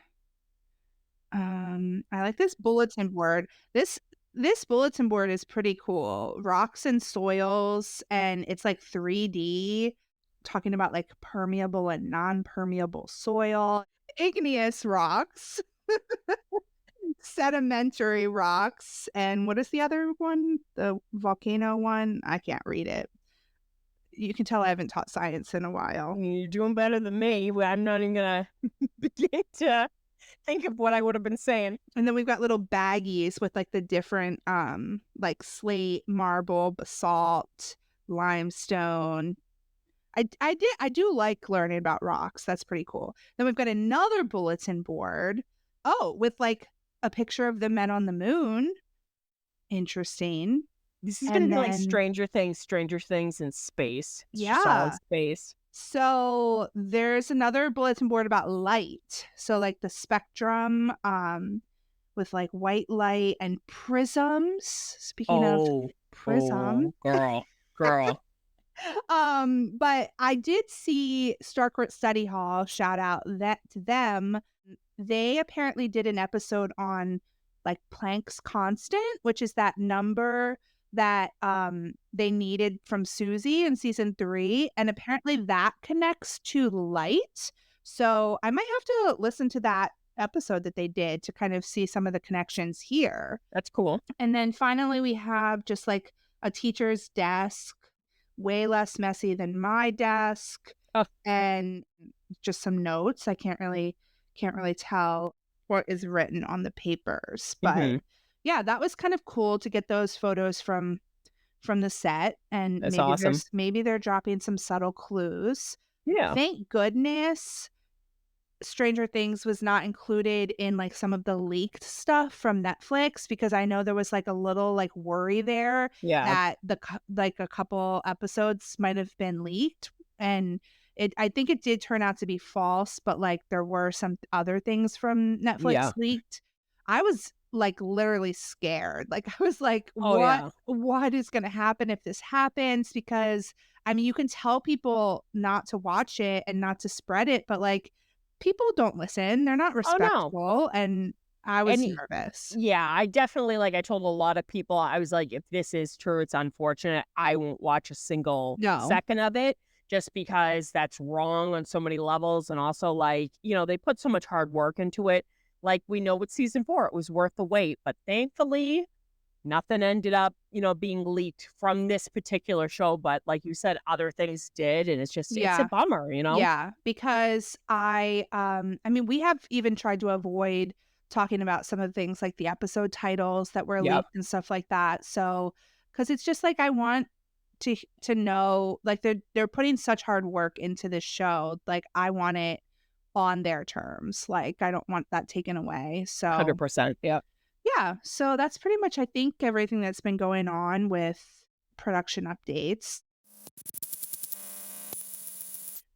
[SPEAKER 1] I like this bulletin board. This bulletin board is pretty cool. Rocks and soils, and it's like 3D, talking about like permeable and non-permeable soil, igneous rocks, sedimentary rocks, and what is the other one? The volcano one? I can't read it. You can tell I haven't taught science in a while.
[SPEAKER 3] You're doing better than me. I'm not even gonna begin to think of what I would have been saying.
[SPEAKER 1] And then we've got little baggies with like the different like slate, marble, basalt, limestone. I do like learning about rocks. That's pretty cool. Then we've got another bulletin board. Oh, with like a picture of the men on the moon. Interesting.
[SPEAKER 3] This is gonna
[SPEAKER 1] And
[SPEAKER 3] be like
[SPEAKER 1] then
[SPEAKER 3] Stranger Things in space. It's just all in
[SPEAKER 1] yeah.
[SPEAKER 3] space.
[SPEAKER 1] So there's another bulletin board about light. So like the spectrum, with like white light and prisms. Speaking of
[SPEAKER 3] Oh,
[SPEAKER 1] prism,
[SPEAKER 3] girl.
[SPEAKER 1] but I did see Starcourt Study Hall, shout out that to them. They apparently did an episode on like Planck's constant, which is that number that they needed from Susie in season 3, and apparently that connects to light. So I might have to listen to that episode that they did to kind of see some of the connections here.
[SPEAKER 3] That's cool.
[SPEAKER 1] And then finally we have just like a teacher's desk, way less messy than my desk,
[SPEAKER 3] Oh.
[SPEAKER 1] and just some notes. I can't really tell what is written on the papers, but yeah, that was kind of cool to get those photos from the set, and
[SPEAKER 3] That's awesome.
[SPEAKER 1] maybe they're dropping some subtle clues.
[SPEAKER 3] Yeah.
[SPEAKER 1] Thank goodness Stranger Things was not included in like some of the leaked stuff from Netflix, because I know there was like a little like worry there
[SPEAKER 3] Yeah.
[SPEAKER 1] that like a couple episodes might have been leaked, and I think it did turn out to be false, but like there were some other things from
[SPEAKER 3] Yeah.
[SPEAKER 1] Netflix leaked. I was like literally scared. Like I was like,
[SPEAKER 3] Oh, yeah.
[SPEAKER 1] what is going to happen if this happens? Because I mean, you can tell people not to watch it and not to spread it, but like people don't listen. They're not
[SPEAKER 3] Oh, no.
[SPEAKER 1] respectful, and I was
[SPEAKER 3] And
[SPEAKER 1] nervous.
[SPEAKER 3] yeah, I definitely, like I told a lot of people, I was like, if this is true, it's unfortunate. I won't watch a single
[SPEAKER 1] No.
[SPEAKER 3] second of it, just because that's wrong on so many levels. And also, like, they put so much hard work into it. Like, we know with season 4, it was worth the wait. But thankfully, Nothing ended up, being leaked from this particular show, but like you said, other things did, and it's a
[SPEAKER 1] Yeah.
[SPEAKER 3] bummer.
[SPEAKER 1] Yeah, because I mean, we have even tried to avoid talking about some of the things like the episode titles that were
[SPEAKER 3] Yep.
[SPEAKER 1] leaked and stuff like that. So, because it's just like I want to know, like they're putting such hard work into this show. Like I want it on their terms. Like I don't want that taken away. So
[SPEAKER 3] 100%. Yep.
[SPEAKER 1] yeah, so that's pretty much I think everything that's been going on with production updates.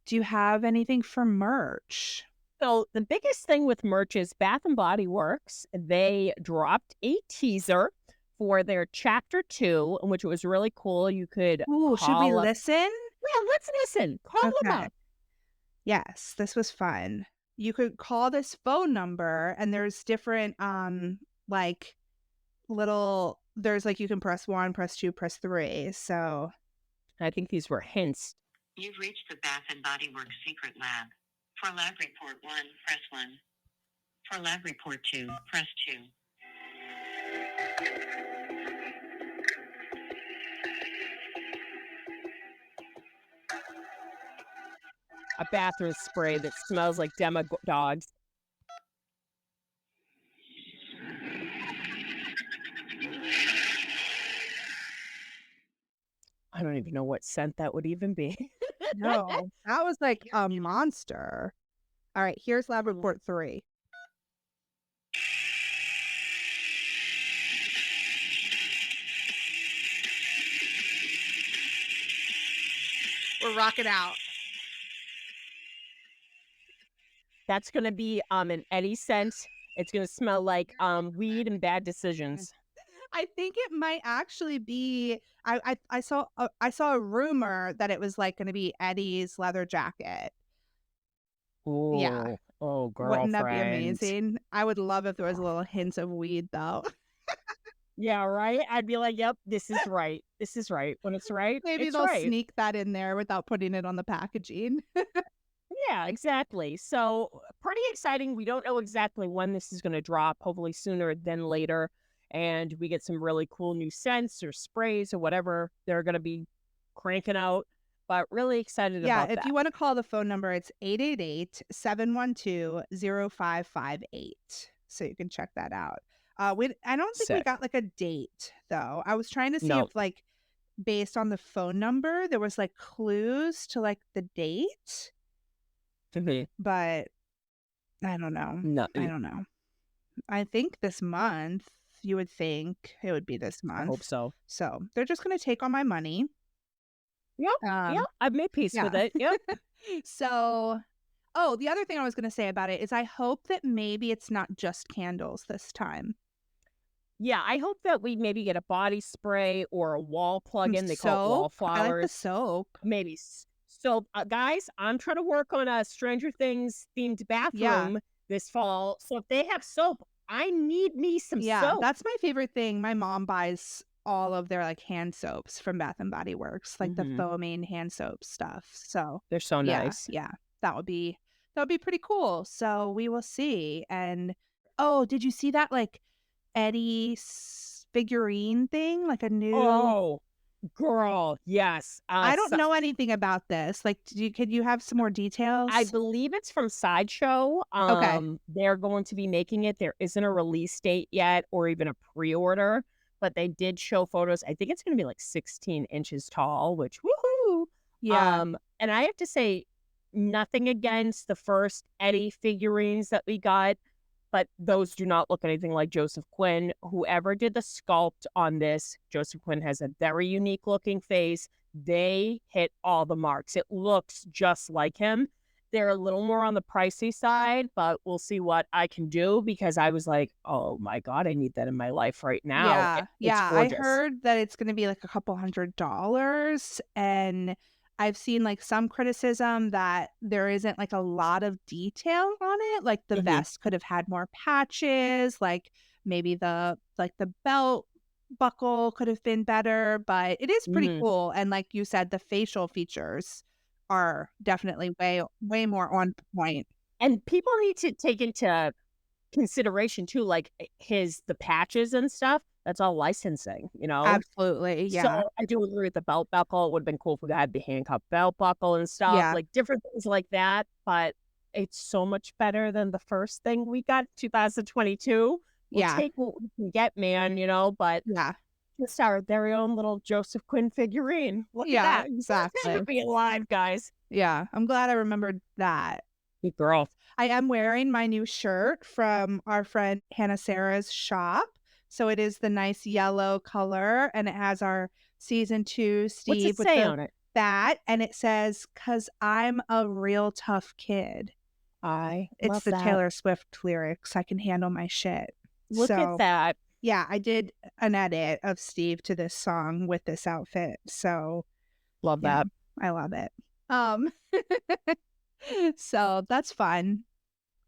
[SPEAKER 1] Do you have anything for merch?
[SPEAKER 3] So the biggest thing with merch is Bath and Body Works. They dropped a teaser for their chapter 2, which was really cool. You could
[SPEAKER 1] Ooh, should we
[SPEAKER 3] call up.
[SPEAKER 1] listen?
[SPEAKER 3] Yeah, let's listen. Call them
[SPEAKER 1] Okay.
[SPEAKER 3] up.
[SPEAKER 1] Yes, this was fun. You could call this phone number and there's different like little there's like you can press 1, press 2, press 3. So,
[SPEAKER 3] I think these were hints.
[SPEAKER 4] You've reached the Bath and Body Works secret lab. For lab report 1, press 1. For lab report 2, press 2.
[SPEAKER 3] A bathroom spray that smells like demo dogs. I don't even know what scent that would even be.
[SPEAKER 1] no, that was like a monster. All right, here's lab report 3. We're rocking out.
[SPEAKER 3] That's gonna be an Eddie scent. It's gonna smell like weed and bad decisions.
[SPEAKER 1] I think it might actually be I saw a rumor that it was like going to be Eddie's leather jacket. Yeah.
[SPEAKER 3] Oh,
[SPEAKER 1] Wouldn't that be
[SPEAKER 3] girlfriend.
[SPEAKER 1] amazing? I would love if there was a little hint of weed though.
[SPEAKER 3] Yeah, right? I'd be like, "Yep, this is right. This is right. When it's right,
[SPEAKER 1] Maybe
[SPEAKER 3] it's
[SPEAKER 1] they'll
[SPEAKER 3] right."
[SPEAKER 1] sneak that in there without putting it on the packaging.
[SPEAKER 3] Yeah, exactly. So, pretty exciting. We don't know exactly when this is gonna drop, hopefully sooner than later, and we get some really cool new scents or sprays or whatever they're gonna be cranking out, but really excited
[SPEAKER 1] Yeah,
[SPEAKER 3] about
[SPEAKER 1] if
[SPEAKER 3] that.
[SPEAKER 1] you want to call the phone number, it's 888-712-0558. So you can check that out. I don't think we
[SPEAKER 3] Sick.
[SPEAKER 1] got like a date though. I was trying to see
[SPEAKER 3] No.
[SPEAKER 1] if like based on the phone number, there was like clues to like the date,
[SPEAKER 3] Mhm.
[SPEAKER 1] but I don't know.
[SPEAKER 3] No,
[SPEAKER 1] I don't know. I think this month, you would think it would be this
[SPEAKER 3] I hope
[SPEAKER 1] month.
[SPEAKER 3] so.
[SPEAKER 1] So they're just going to take all my money.
[SPEAKER 3] Yep, yep,
[SPEAKER 1] Um,
[SPEAKER 3] I've made peace with
[SPEAKER 1] yeah.
[SPEAKER 3] it, yep.
[SPEAKER 1] So, oh, the other thing I was going to say about it is I hope that maybe it's not just candles this time.
[SPEAKER 3] Yeah, I hope that we maybe get a body spray or a wall
[SPEAKER 1] Some
[SPEAKER 3] plug-in, they call it
[SPEAKER 1] soap. I like the
[SPEAKER 3] wallflowers.
[SPEAKER 1] soap.
[SPEAKER 3] Maybe so, guys, I'm trying to work on a Stranger Things themed
[SPEAKER 1] Yeah.
[SPEAKER 3] bathroom this fall. So if they have soap, I need me some
[SPEAKER 1] Yeah.
[SPEAKER 3] soap.
[SPEAKER 1] That's my favorite thing. My mom buys all of their like hand soaps from Bath and Body Works, like the
[SPEAKER 3] Hmm.
[SPEAKER 1] foaming hand soap stuff. So
[SPEAKER 3] They're so
[SPEAKER 1] yeah,
[SPEAKER 3] nice.
[SPEAKER 1] yeah. That would be pretty cool. So we will see. And oh, did you see that like figurine thing? Like a new
[SPEAKER 3] Oh, girl, yes.
[SPEAKER 1] I don't know anything about this. Like, could you have some more
[SPEAKER 3] I
[SPEAKER 1] details?
[SPEAKER 3] believe it's from Sideshow.
[SPEAKER 1] Okay.
[SPEAKER 3] They're going to be making it. There isn't a release date yet or even a pre-order, but they did show photos. I think it's going to be like 16 inches tall, which woohoo.
[SPEAKER 1] Yeah.
[SPEAKER 3] And I have to say, nothing against the first Eddie figurines that we got, but those do not look anything like Joseph Quinn. Whoever did the sculpt on this, Joseph Quinn has a very unique looking face. They hit all the marks. It looks just like him. They're a little more on the pricey side, but we'll see what I can do because I was like, oh my God, I need that in my life right now.
[SPEAKER 1] Yeah.
[SPEAKER 3] It's
[SPEAKER 1] Yeah. I
[SPEAKER 3] gorgeous.
[SPEAKER 1] heard that it's going to be like a couple $100. And I've seen like some criticism that there isn't like a lot of detail on it. Like the
[SPEAKER 3] Hmm.
[SPEAKER 1] vest could have had more patches, like maybe the belt buckle could have been better, but it is pretty
[SPEAKER 3] Hmm.
[SPEAKER 1] cool. And like you said, the facial features are definitely way more on point.
[SPEAKER 3] And people need to take into consideration too, like the patches and stuff. That's all licensing, you know?
[SPEAKER 1] Absolutely, yeah.
[SPEAKER 3] So I do agree with the belt buckle. It would have been cool if we had the handcuff belt buckle and stuff,
[SPEAKER 1] Yeah,
[SPEAKER 3] like different things like that. But it's so much better than the first thing we got, 2022. We'll
[SPEAKER 1] yeah,
[SPEAKER 3] take what we can get, man, you know, but
[SPEAKER 1] yeah,
[SPEAKER 3] just our very own little Joseph Quinn figurine. Look at
[SPEAKER 1] yeah,
[SPEAKER 3] that. Time to
[SPEAKER 1] exactly.
[SPEAKER 3] be alive, guys.
[SPEAKER 1] Yeah, I'm glad I remembered that.
[SPEAKER 3] Good girl.
[SPEAKER 1] I am wearing my new shirt from our friend Hannah Sarah's shop. So it is the nice yellow color and it has our season 2
[SPEAKER 3] What's it
[SPEAKER 1] Steve with
[SPEAKER 3] say
[SPEAKER 1] the
[SPEAKER 3] on it?
[SPEAKER 1] bat and it says, "'Cause I'm a real tough kid."
[SPEAKER 3] I
[SPEAKER 1] It's
[SPEAKER 3] love
[SPEAKER 1] the
[SPEAKER 3] that.
[SPEAKER 1] Taylor Swift lyrics, "I can handle my shit."
[SPEAKER 3] Look at
[SPEAKER 1] So,
[SPEAKER 3] that.
[SPEAKER 1] yeah, I did an edit of Steve to this song with this outfit. So,
[SPEAKER 3] Love
[SPEAKER 1] yeah,
[SPEAKER 3] that.
[SPEAKER 1] I love it. Um, so that's fun.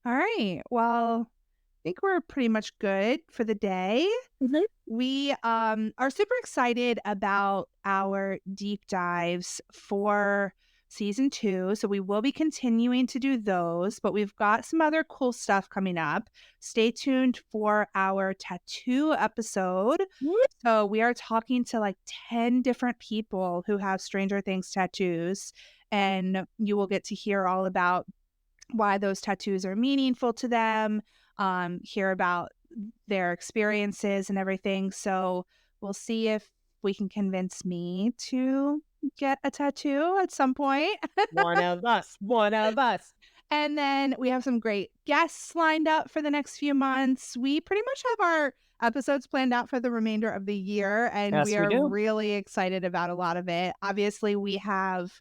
[SPEAKER 1] All right. Well, I think we're pretty much good for the day.
[SPEAKER 3] Mhm.
[SPEAKER 1] We are super excited about our deep dives for season 2. So we will be continuing to do those, but we've got some other cool stuff coming up. Stay tuned for our tattoo episode.
[SPEAKER 3] Woo!
[SPEAKER 1] So we are talking to like 10 different people who have Stranger Things tattoos, and you will get to hear all about why those tattoos are meaningful to them, hear about their experiences and everything. So we'll see if we can convince me to get a tattoo at some point.
[SPEAKER 3] One of us. One of us.
[SPEAKER 1] And then we have some great guests lined up for the next few months. We pretty much have our episodes planned out for the remainder of the year, and we
[SPEAKER 3] Yes, we
[SPEAKER 1] are
[SPEAKER 3] do.
[SPEAKER 1] really excited about a lot of it. Obviously, we have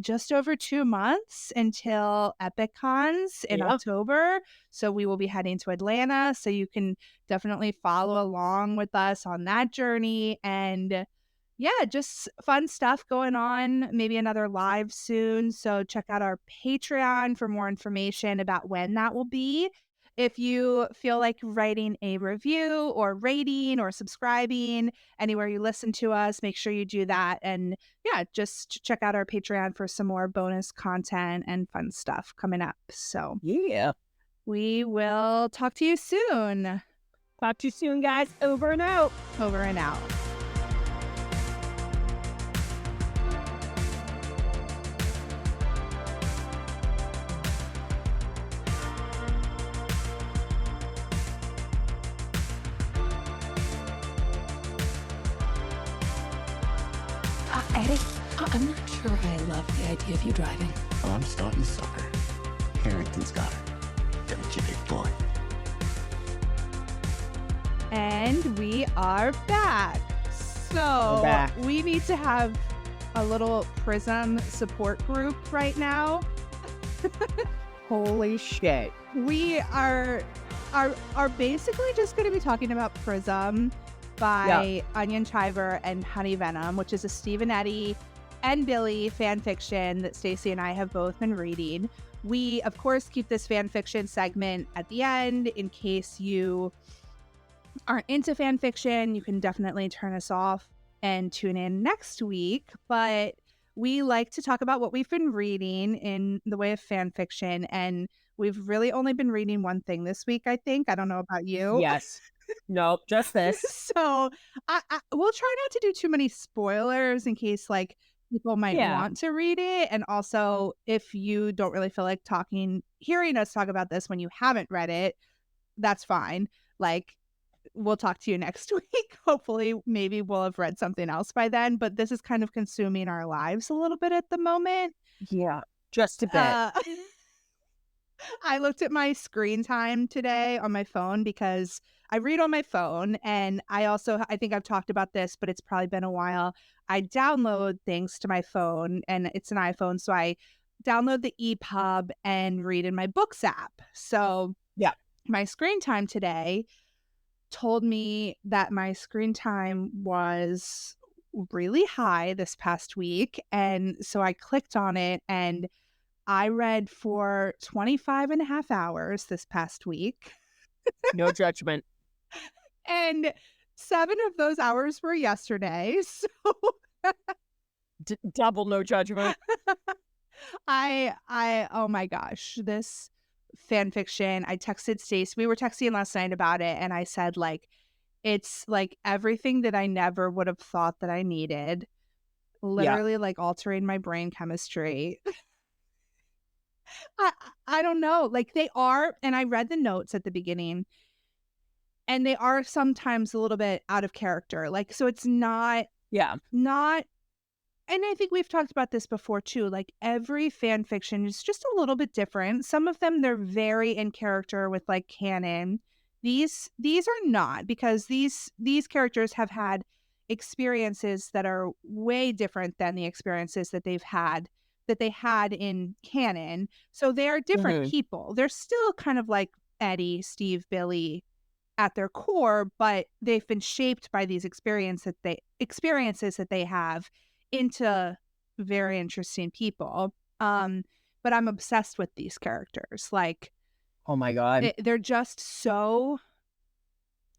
[SPEAKER 1] just over 2 months until EpicCons in
[SPEAKER 3] Yeah.
[SPEAKER 1] October. So we will be heading to Atlanta. So you can definitely follow along with us on that journey. And yeah, just fun stuff going on. Maybe another live soon. So check out our Patreon for more information about when that will be. If you feel like writing a review or rating or subscribing anywhere you listen to us, make sure you do that. And yeah, just check out our Patreon for some more bonus content and fun stuff coming up. So
[SPEAKER 3] Yeah.
[SPEAKER 1] we will talk to you soon.
[SPEAKER 3] Talk to you soon, guys. Over and out.
[SPEAKER 1] Over and out.
[SPEAKER 5] Eddie, I'm not sure I love the idea of you driving.
[SPEAKER 2] Oh, I'm starting to suck her. Harrington's got her. Don't you, big boy?
[SPEAKER 1] And we are back. So
[SPEAKER 3] We're back.
[SPEAKER 1] we need to have a little Prism support group right now.
[SPEAKER 3] Holy shit.
[SPEAKER 1] We are basically just going to be talking about Prism by Onion Chiver and Honey Venom, which is a Steve and Eddie and Billy fan fiction that Stacey and I have both been reading. We, of course, keep this fan fiction segment at the end in case you aren't into fan fiction. You can definitely turn us off and tune in next week. But we like to talk about what we've been reading in the way of fan fiction. And we've really only been reading one thing this week, I think. I don't know about you.
[SPEAKER 3] Yes. Nope, just this.
[SPEAKER 1] So we'll try not to do too many spoilers in case like people might
[SPEAKER 3] Yeah.
[SPEAKER 1] want to read it. And also if you don't really feel like hearing us talk about this when you haven't read it, that's fine. Like we'll talk to you next week. Hopefully, maybe we'll have read something else by then, but this is kind of consuming our lives a little bit at the moment.
[SPEAKER 3] Yeah, just a bit.
[SPEAKER 1] I looked at my screen time today on my phone because I read on my phone, and I think I've talked about this, but it's probably been a while. I download things to my phone, and it's an iPhone, so I download the EPUB and read in my Books app. So
[SPEAKER 3] Yeah.
[SPEAKER 1] my screen time today told me that my screen time was really high this past week, and so I clicked on it, and I read for 25 and a half hours this past week.
[SPEAKER 3] No judgment.
[SPEAKER 1] And 7 of those hours were yesterday. So
[SPEAKER 3] Double no judgment.
[SPEAKER 1] oh my gosh, this fan fiction. I texted Stace. We were texting last night about it, and I said, like, It's like everything that I never would have thought that I needed.
[SPEAKER 3] Yeah.
[SPEAKER 1] Literally, like, altering my brain chemistry. I I don't know, like, they are, and I read the notes at the beginning, and they are sometimes a little bit out of character, like, so it's
[SPEAKER 3] Yeah.
[SPEAKER 1] not and I think we've talked about this before too, like, every fan fiction is just a little bit different. Some of them, they're very in character with, like, canon. These are not, because these characters have had experiences that are way different than the experiences that they had in canon. So they are different
[SPEAKER 3] Hmm.
[SPEAKER 1] people. They're still kind of like Eddie, Steve, Billy at their core, but they've been shaped by these experiences that they have into very interesting people. But I'm obsessed with these characters. Like,
[SPEAKER 3] Oh my God.
[SPEAKER 1] they're just so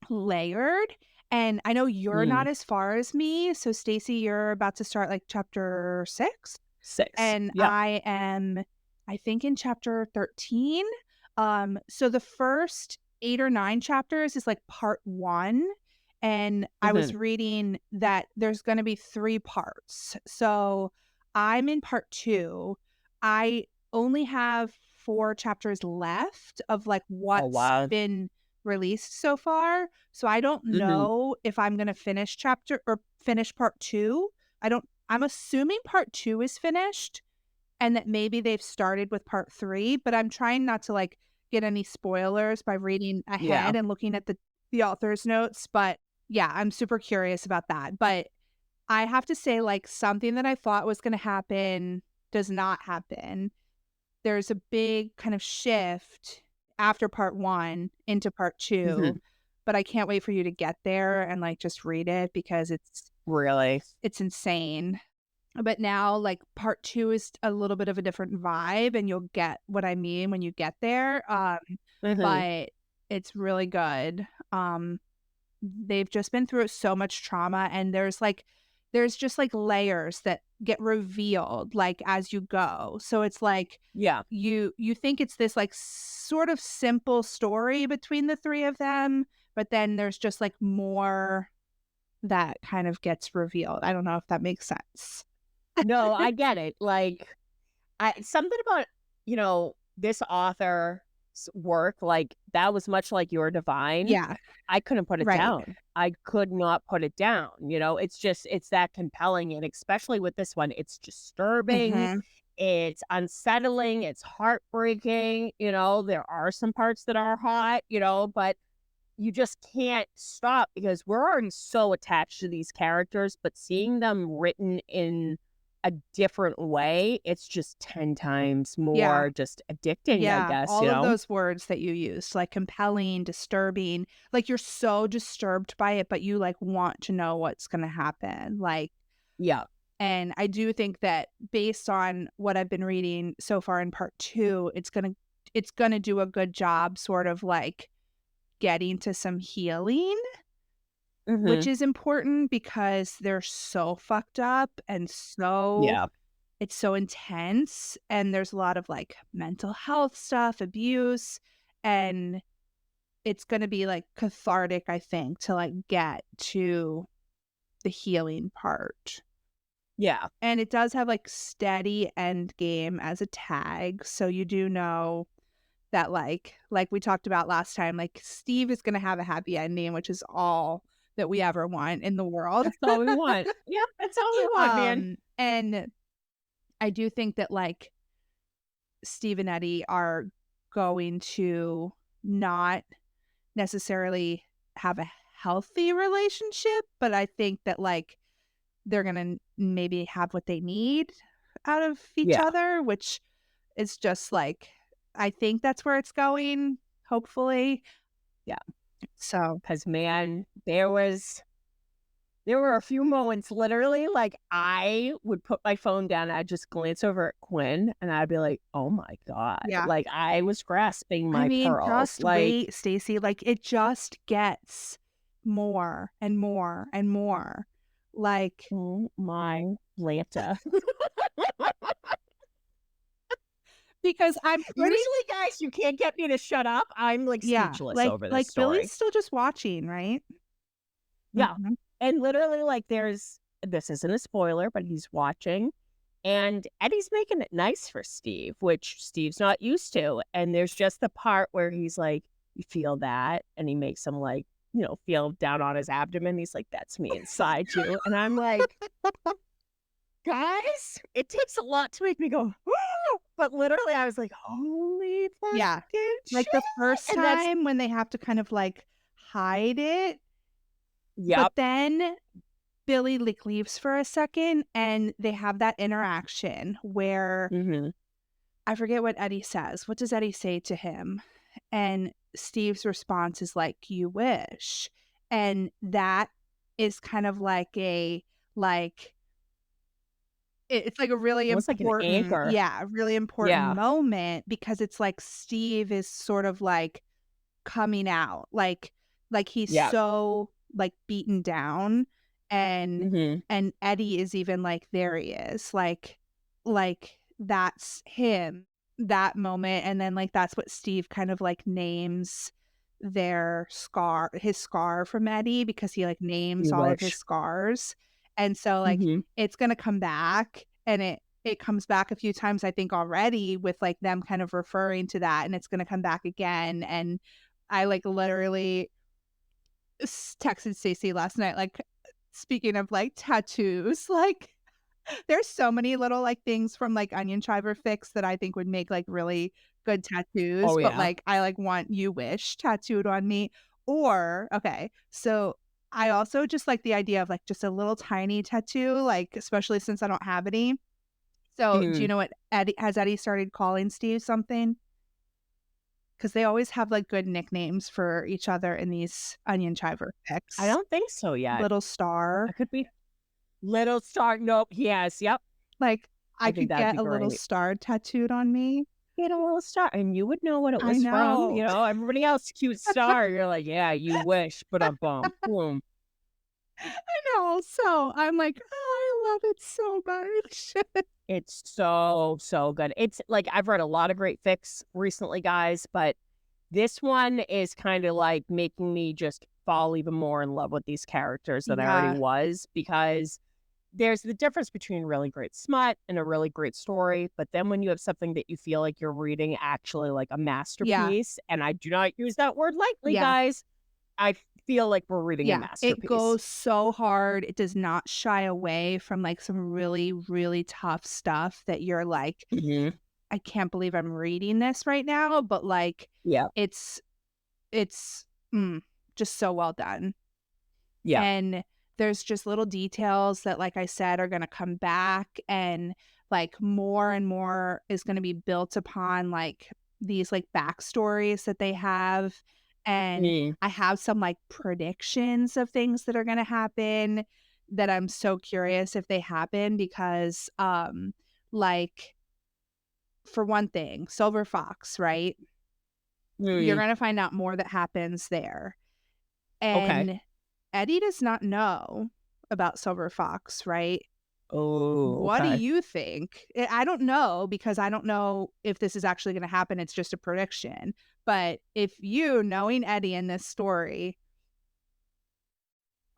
[SPEAKER 1] layered. And I know you're
[SPEAKER 3] Mm.
[SPEAKER 1] not as far as me. So Stacey, you're about to start like chapter 6.
[SPEAKER 3] 6.
[SPEAKER 1] And
[SPEAKER 3] Yeah.
[SPEAKER 1] I am, I think, in chapter 13. So the first 8 or 9 chapters is like part 1. And I
[SPEAKER 3] Hmm.
[SPEAKER 1] was reading that there's going to be 3 parts. So I'm in part 2. I only have 4 chapters left of like
[SPEAKER 3] Oh
[SPEAKER 1] what's
[SPEAKER 3] wow.
[SPEAKER 1] been released so far. So I don't
[SPEAKER 3] Hmm.
[SPEAKER 1] know if I'm going to finish part 2. I'm assuming part 2 is finished and that maybe they've started with part 3, but I'm trying not to like get any spoilers by reading
[SPEAKER 3] Yeah.
[SPEAKER 1] ahead and looking at the author's notes. But yeah, I'm super curious about that. But I have to say, like, something that I thought was going to happen does not happen. There's a big kind of shift after part 1 into part 2,
[SPEAKER 3] Hmm.
[SPEAKER 1] but I can't wait for you to get there and like just read it because
[SPEAKER 3] Really.
[SPEAKER 1] it's insane. But now, like, part 2 is a little bit of a different vibe, and you'll get what I mean when you get there,
[SPEAKER 3] Hmm.
[SPEAKER 1] but it's really good. They've just been through so much trauma, and there's just, like, layers that get revealed, like, as you go. So it's like
[SPEAKER 3] Yeah.
[SPEAKER 1] you think it's this, like, sort of simple story between the 3 of them, but then there's just, like, more that kind of gets revealed. I don't know if that makes sense.
[SPEAKER 3] No, I get it. Like, I something about, this author's work, like, that was much like your Divine.
[SPEAKER 1] Yeah,
[SPEAKER 3] I couldn't put it
[SPEAKER 1] right.
[SPEAKER 3] down. I could not put it down, it's that compelling, and especially with this one, it's disturbing,
[SPEAKER 1] Mhm.
[SPEAKER 3] it's unsettling, it's heartbreaking, there are some parts that are hot, but you just can't stop because we're already so attached to these characters, but seeing them written in a different way, it's just 10 times
[SPEAKER 1] Yeah,
[SPEAKER 3] more just addicting, I
[SPEAKER 1] yeah,
[SPEAKER 3] guess,
[SPEAKER 1] all of those words that you used, like compelling, disturbing, like you're so disturbed by it, but you like want to know what's gonna happen, like,
[SPEAKER 3] Yeah.
[SPEAKER 1] and I do think that based on what I've been reading so far in part 2, it's gonna do a good job sort of like getting to some healing, which
[SPEAKER 3] Mhm.
[SPEAKER 1] is important because they're so fucked up and so
[SPEAKER 3] Yeah.
[SPEAKER 1] it's so intense, and there's a lot of, like, mental health stuff, abuse, and it's gonna be, like, cathartic, I think, to, like, get to the healing part.
[SPEAKER 3] Yeah.
[SPEAKER 1] And it does have, like, steady end game as a tag, so you do know that, like we talked about last time, like, Steve is gonna have a happy ending, which is all that we ever want in the world.
[SPEAKER 3] That's all we want. Yep, that's all we want, man.
[SPEAKER 1] And I do think that, like, Steve and Eddie are going to not necessarily have a healthy relationship, but I think that, like, they're gonna maybe have what they need out of each
[SPEAKER 3] Yeah.
[SPEAKER 1] other, which is just, like, I think that's where it's going, hopefully.
[SPEAKER 3] Yeah.
[SPEAKER 1] So,
[SPEAKER 3] 'Cause, man, there were a few moments literally, like, I would put my phone down, I'd just glance over at Quinn, and I'd be like, "Oh my god."
[SPEAKER 1] yeah.
[SPEAKER 3] Like, I was grasping
[SPEAKER 1] I
[SPEAKER 3] my
[SPEAKER 1] mean,
[SPEAKER 3] pearls,
[SPEAKER 1] just
[SPEAKER 3] like,
[SPEAKER 1] wait, Stacey, like, it just gets more and more and more. Like,
[SPEAKER 3] oh my Lanta.
[SPEAKER 1] because I'm pretty
[SPEAKER 3] Usually, guys, you can't get me to shut up. I'm, like,
[SPEAKER 1] yeah,
[SPEAKER 3] speechless over this
[SPEAKER 1] like Billy's
[SPEAKER 3] story.
[SPEAKER 1] still just watching, right?
[SPEAKER 3] Yeah.
[SPEAKER 1] Mhm.
[SPEAKER 3] And literally, like, this isn't a spoiler, but he's watching. And Eddie's making it nice for Steve, which Steve's not used to. And there's just the part where he's like, you feel that? And he makes him, like, feel down on his abdomen. He's like, that's me inside you. And I'm like, guys, it takes a lot to make me go, but literally I was like, holy
[SPEAKER 1] Yeah.
[SPEAKER 3] fucking
[SPEAKER 1] Like
[SPEAKER 3] shit.
[SPEAKER 1] the first
[SPEAKER 3] And that's,
[SPEAKER 1] time when they have to kind of like hide it, but
[SPEAKER 3] yep.
[SPEAKER 1] then Billy like leaves for a second and they have that interaction where
[SPEAKER 3] Mm-hmm.
[SPEAKER 1] I forget what Eddie says. What does Eddie say to him? And Steve's response is like, you wish. And that is kind of like like, it's like a really
[SPEAKER 3] Almost like an
[SPEAKER 1] important,
[SPEAKER 3] anchor.
[SPEAKER 1] yeah, a really important
[SPEAKER 3] Yeah.
[SPEAKER 1] moment because it's like Steve is sort of like coming out, like he's
[SPEAKER 3] Yeah.
[SPEAKER 1] so like beaten down, and
[SPEAKER 3] Mm-hmm.
[SPEAKER 1] Eddie is even like, there he is, like that's him, that moment. And then like that's what Steve kind of like names his scar from Eddie, because he like names
[SPEAKER 3] You
[SPEAKER 1] all of his
[SPEAKER 3] wish.
[SPEAKER 1] scars. And so like
[SPEAKER 3] Mm-hmm.
[SPEAKER 1] it's gonna come back, and it comes back a few times I think already, with like them kind of referring to that, and it's gonna come back again. And I like literally texted Stacey last night, like, speaking of like tattoos, like there's so many little like things from like Onion Chiver Fix that I think would make like really good tattoos,
[SPEAKER 3] Oh,
[SPEAKER 1] but
[SPEAKER 3] yeah.
[SPEAKER 1] like I like want "You Wish" tattooed on me. Or okay, so I also just like the idea of like just a little tiny tattoo, like especially since I don't have any. So do you
[SPEAKER 3] Mm.
[SPEAKER 1] know what Eddie started calling Steve something? Because they always have like good nicknames for each other in these Onion Chiver
[SPEAKER 3] I
[SPEAKER 1] Fix.
[SPEAKER 3] don't think so yet.
[SPEAKER 1] Little
[SPEAKER 3] I
[SPEAKER 1] Star.
[SPEAKER 3] could be little star. Nope. Yes. Yep.
[SPEAKER 1] Like,
[SPEAKER 3] I
[SPEAKER 1] I
[SPEAKER 3] think
[SPEAKER 1] could
[SPEAKER 3] that'd
[SPEAKER 1] get
[SPEAKER 3] be
[SPEAKER 1] a little
[SPEAKER 3] great.
[SPEAKER 1] star tattooed on me.
[SPEAKER 3] Get a little star, and you would know what it
[SPEAKER 1] I
[SPEAKER 3] was from.
[SPEAKER 1] know.
[SPEAKER 3] Everybody else cute star. You're like, yeah, you wish, but boom.
[SPEAKER 1] I know. So I'm like, oh, I love it so much.
[SPEAKER 3] It's so good. It's like I've read a lot of great fics recently, guys, but this one is kind of like making me just fall even more in love with these characters than I already
[SPEAKER 1] Yeah.
[SPEAKER 3] was, because there's the difference between really great smut and a really great story. But then when you have something that you feel like you're reading actually like a
[SPEAKER 1] Yeah.
[SPEAKER 3] masterpiece, and I do not use that word lightly,
[SPEAKER 1] Yeah.
[SPEAKER 3] guys, I feel like we're reading a
[SPEAKER 1] Yeah. It
[SPEAKER 3] masterpiece.
[SPEAKER 1] goes so hard. It does not shy away from like some really, really tough stuff that you're like,
[SPEAKER 3] Mm-hmm.
[SPEAKER 1] I can't believe I'm reading this right now. But like,
[SPEAKER 3] Yeah.
[SPEAKER 1] it's just so well done.
[SPEAKER 3] Yeah.
[SPEAKER 1] And there's just little details that, like I said, are going to come back, and like more and more is going to be built upon like these like backstories that they have. And
[SPEAKER 3] Mm.
[SPEAKER 1] I have some like predictions of things that are going to happen that I'm so curious if they happen, because like, for one thing, Silver Fox, right? You're
[SPEAKER 3] Mm.
[SPEAKER 1] going to find out more that happens there.
[SPEAKER 3] Okay.
[SPEAKER 1] And Eddie does not know about Silver Fox, right?
[SPEAKER 3] Oh,
[SPEAKER 1] What do
[SPEAKER 3] okay.
[SPEAKER 1] you think? I don't know, because I don't know if this is actually going to happen. It's just a prediction. But if you, knowing Eddie in this story,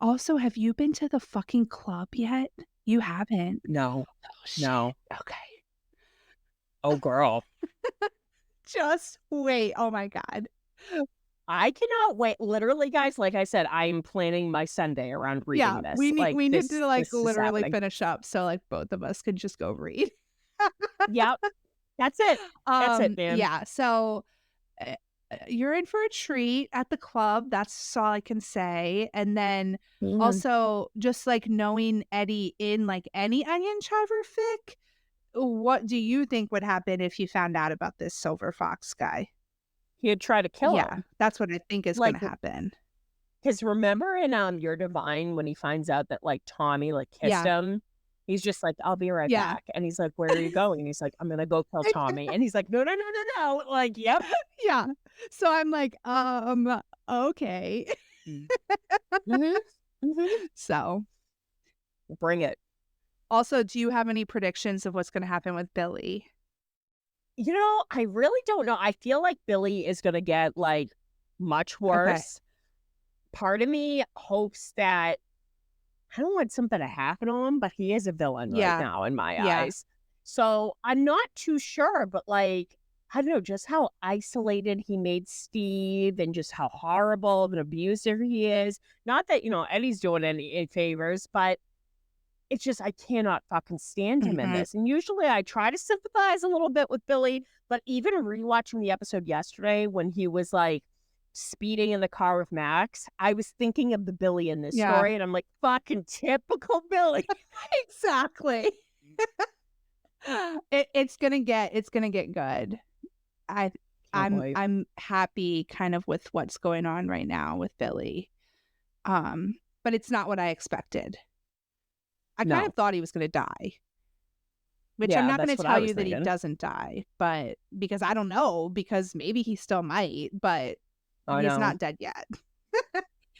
[SPEAKER 1] also, have you been to the fucking club yet? You haven't.
[SPEAKER 3] No.
[SPEAKER 1] Oh, shit.
[SPEAKER 3] No.
[SPEAKER 1] Okay.
[SPEAKER 3] Oh, girl.
[SPEAKER 1] Just wait. Oh my God.
[SPEAKER 3] I cannot wait. Literally, guys, like I said, I'm planning my Sunday around
[SPEAKER 1] Yeah,
[SPEAKER 3] reading this.
[SPEAKER 1] we need
[SPEAKER 3] Like,
[SPEAKER 1] we need
[SPEAKER 3] this,
[SPEAKER 1] to like
[SPEAKER 3] this is
[SPEAKER 1] literally
[SPEAKER 3] happening.
[SPEAKER 1] finish up so like both of us can just go read.
[SPEAKER 3] Yep. That's it. That's it, man.
[SPEAKER 1] Yeah, so uh, you're in for a treat at the club. That's all I can say. And then
[SPEAKER 3] Mhm.
[SPEAKER 1] also just like knowing Eddie in like any Onion Chiver fic, what do you think would happen if you found out about this Silver Fox guy?
[SPEAKER 3] He'd try to kill
[SPEAKER 1] Yeah,
[SPEAKER 3] him.
[SPEAKER 1] that's what I think is
[SPEAKER 3] Like,
[SPEAKER 1] gonna happen.
[SPEAKER 3] because remember in Your Divine when he finds out that like Tommy like kissed
[SPEAKER 1] Yeah.
[SPEAKER 3] him, he's just like, I'll be right
[SPEAKER 1] Yeah.
[SPEAKER 3] back. And he's like, where are you going? And he's like, I'm gonna go kill Tommy. And he's like, no. Like, yep.
[SPEAKER 1] Yeah. So I'm like, okay.
[SPEAKER 3] Mm-hmm. Mm-hmm.
[SPEAKER 1] So
[SPEAKER 3] Bring it.
[SPEAKER 1] also, do you have any predictions of what's gonna happen with Billy?
[SPEAKER 3] I really don't know. I feel like Billy is gonna get like much worse. part of me hopes that I don't want something to happen to him, but he is a villain right
[SPEAKER 1] Yeah.
[SPEAKER 3] now in my
[SPEAKER 1] Yeah.
[SPEAKER 3] eyes. So I'm not too sure, but like, I don't know, just how isolated he made Steve and just how horrible of an abuser he is. Not that, Eddie's doing any favors, but it's just, I cannot fucking stand him in
[SPEAKER 1] Mhm.
[SPEAKER 3] this. And usually I try to sympathize a little bit with Billy, but even rewatching the episode yesterday when he was like speeding in the car with Max, I was thinking of the Billy in this
[SPEAKER 1] Yeah.
[SPEAKER 3] story, and I'm like, fucking typical Billy.
[SPEAKER 1] Exactly. It's gonna get good. I
[SPEAKER 3] Can't wait.
[SPEAKER 1] I'm happy kind of with what's going on right now with Billy. But it's not what I expected. I kind
[SPEAKER 3] No.
[SPEAKER 1] of thought he was gonna die. Which I'm
[SPEAKER 3] Yeah,
[SPEAKER 1] not gonna
[SPEAKER 3] that's what I
[SPEAKER 1] tell
[SPEAKER 3] was
[SPEAKER 1] you that he
[SPEAKER 3] thinking.
[SPEAKER 1] doesn't die, but because I don't know, because maybe he still might, but
[SPEAKER 3] I
[SPEAKER 1] he's
[SPEAKER 3] know.
[SPEAKER 1] not dead yet.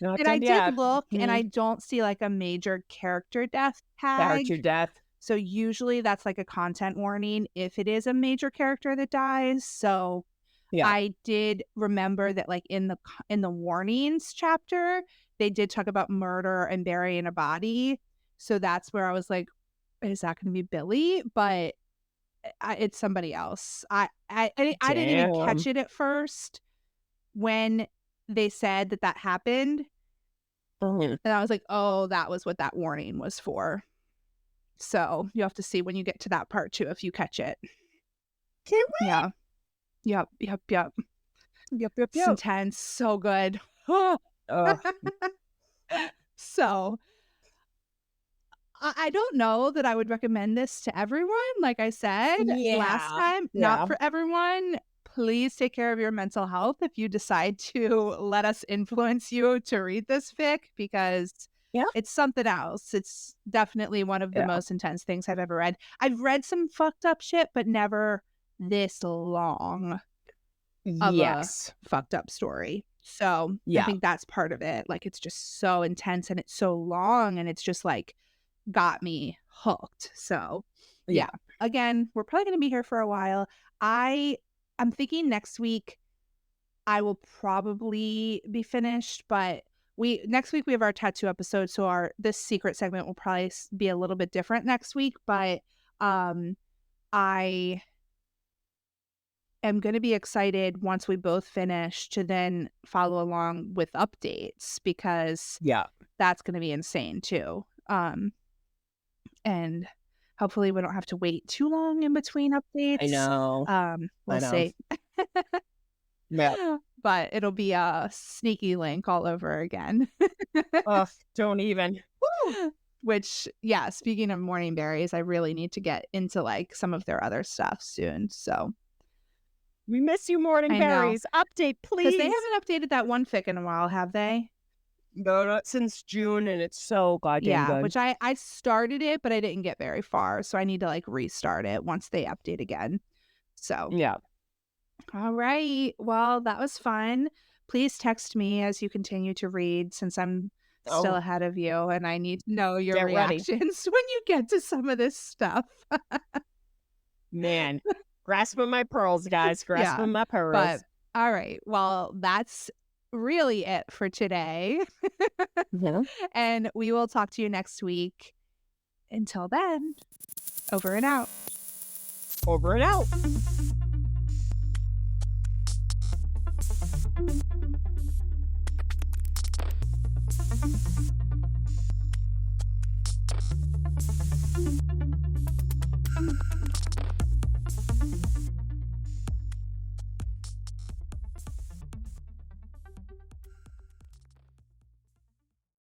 [SPEAKER 3] Not
[SPEAKER 1] And I
[SPEAKER 3] dead
[SPEAKER 1] did
[SPEAKER 3] yet.
[SPEAKER 1] look, and I
[SPEAKER 3] Mhm.
[SPEAKER 1] don't see like a major character death
[SPEAKER 3] Character
[SPEAKER 1] tag.
[SPEAKER 3] death.
[SPEAKER 1] So usually that's like a content warning if it is a major character that dies. So
[SPEAKER 3] Yeah.
[SPEAKER 1] I did remember that like in the warnings chapter, they did talk about murder and burying a body. So that's where I was like, is that going to be Billy? But it's somebody else. I didn't even catch
[SPEAKER 3] Damn.
[SPEAKER 1] it at first when they said that happened.
[SPEAKER 3] Mhm.
[SPEAKER 1] And I was like, oh, that was what that warning was for. So you have to see when you get to that part too, if you catch it.
[SPEAKER 3] Can't wait.
[SPEAKER 1] Yeah. Yep.
[SPEAKER 3] Yep,
[SPEAKER 1] It's
[SPEAKER 3] yep.
[SPEAKER 1] intense. So good. So I don't know that I would recommend this to everyone. Like I said last
[SPEAKER 3] Yeah.
[SPEAKER 1] time, not for everyone. Please take care of your mental health if you decide to let us influence you to read this fic, because
[SPEAKER 3] Yeah.
[SPEAKER 1] it's something else. It's definitely one of the
[SPEAKER 3] Yeah.
[SPEAKER 1] most intense things I've ever read. I've read some fucked up shit, but never this long of a
[SPEAKER 3] Yes.
[SPEAKER 1] fucked up story. So I
[SPEAKER 3] Yeah.
[SPEAKER 1] think that's part of it. Like it's just so intense and it's so long, and it's just like got me hooked. So yeah. Again, we're probably gonna be here for a while. I'm thinking next week I will probably be finished, but next week we have our tattoo episode, so this secret segment will probably be a little bit different next week, but I am going to be excited once we both finish to then follow along with updates, because that's going to be insane too. And hopefully we don't have to wait too long in between updates.
[SPEAKER 3] I know.
[SPEAKER 1] We'll see.
[SPEAKER 3] Yeah.
[SPEAKER 1] But it'll be a sneaky link all over again.
[SPEAKER 3] Oh, don't even.
[SPEAKER 1] Which, yeah, speaking of morning berries, I really need to get into like some of their other stuff soon. So
[SPEAKER 3] we miss you, morning berries. Update, please.
[SPEAKER 1] Because they haven't updated that one fic in a while, have they?
[SPEAKER 3] No, not since June, and it's so goddamn good.
[SPEAKER 1] Which I started it, but I didn't get very far, so I need to like restart it once they update again. So
[SPEAKER 3] yeah.
[SPEAKER 1] All right. Well, that was fun. Please text me as you continue to read, since I'm still ahead of you, and I need to know your reactions when you get to some of this stuff.
[SPEAKER 3] Man, grasping my pearls, guys. Grasping my pearls.
[SPEAKER 1] But all right. Well, that's really it for today. And we will talk to you next week. Until then, over and out.
[SPEAKER 3] Over and out.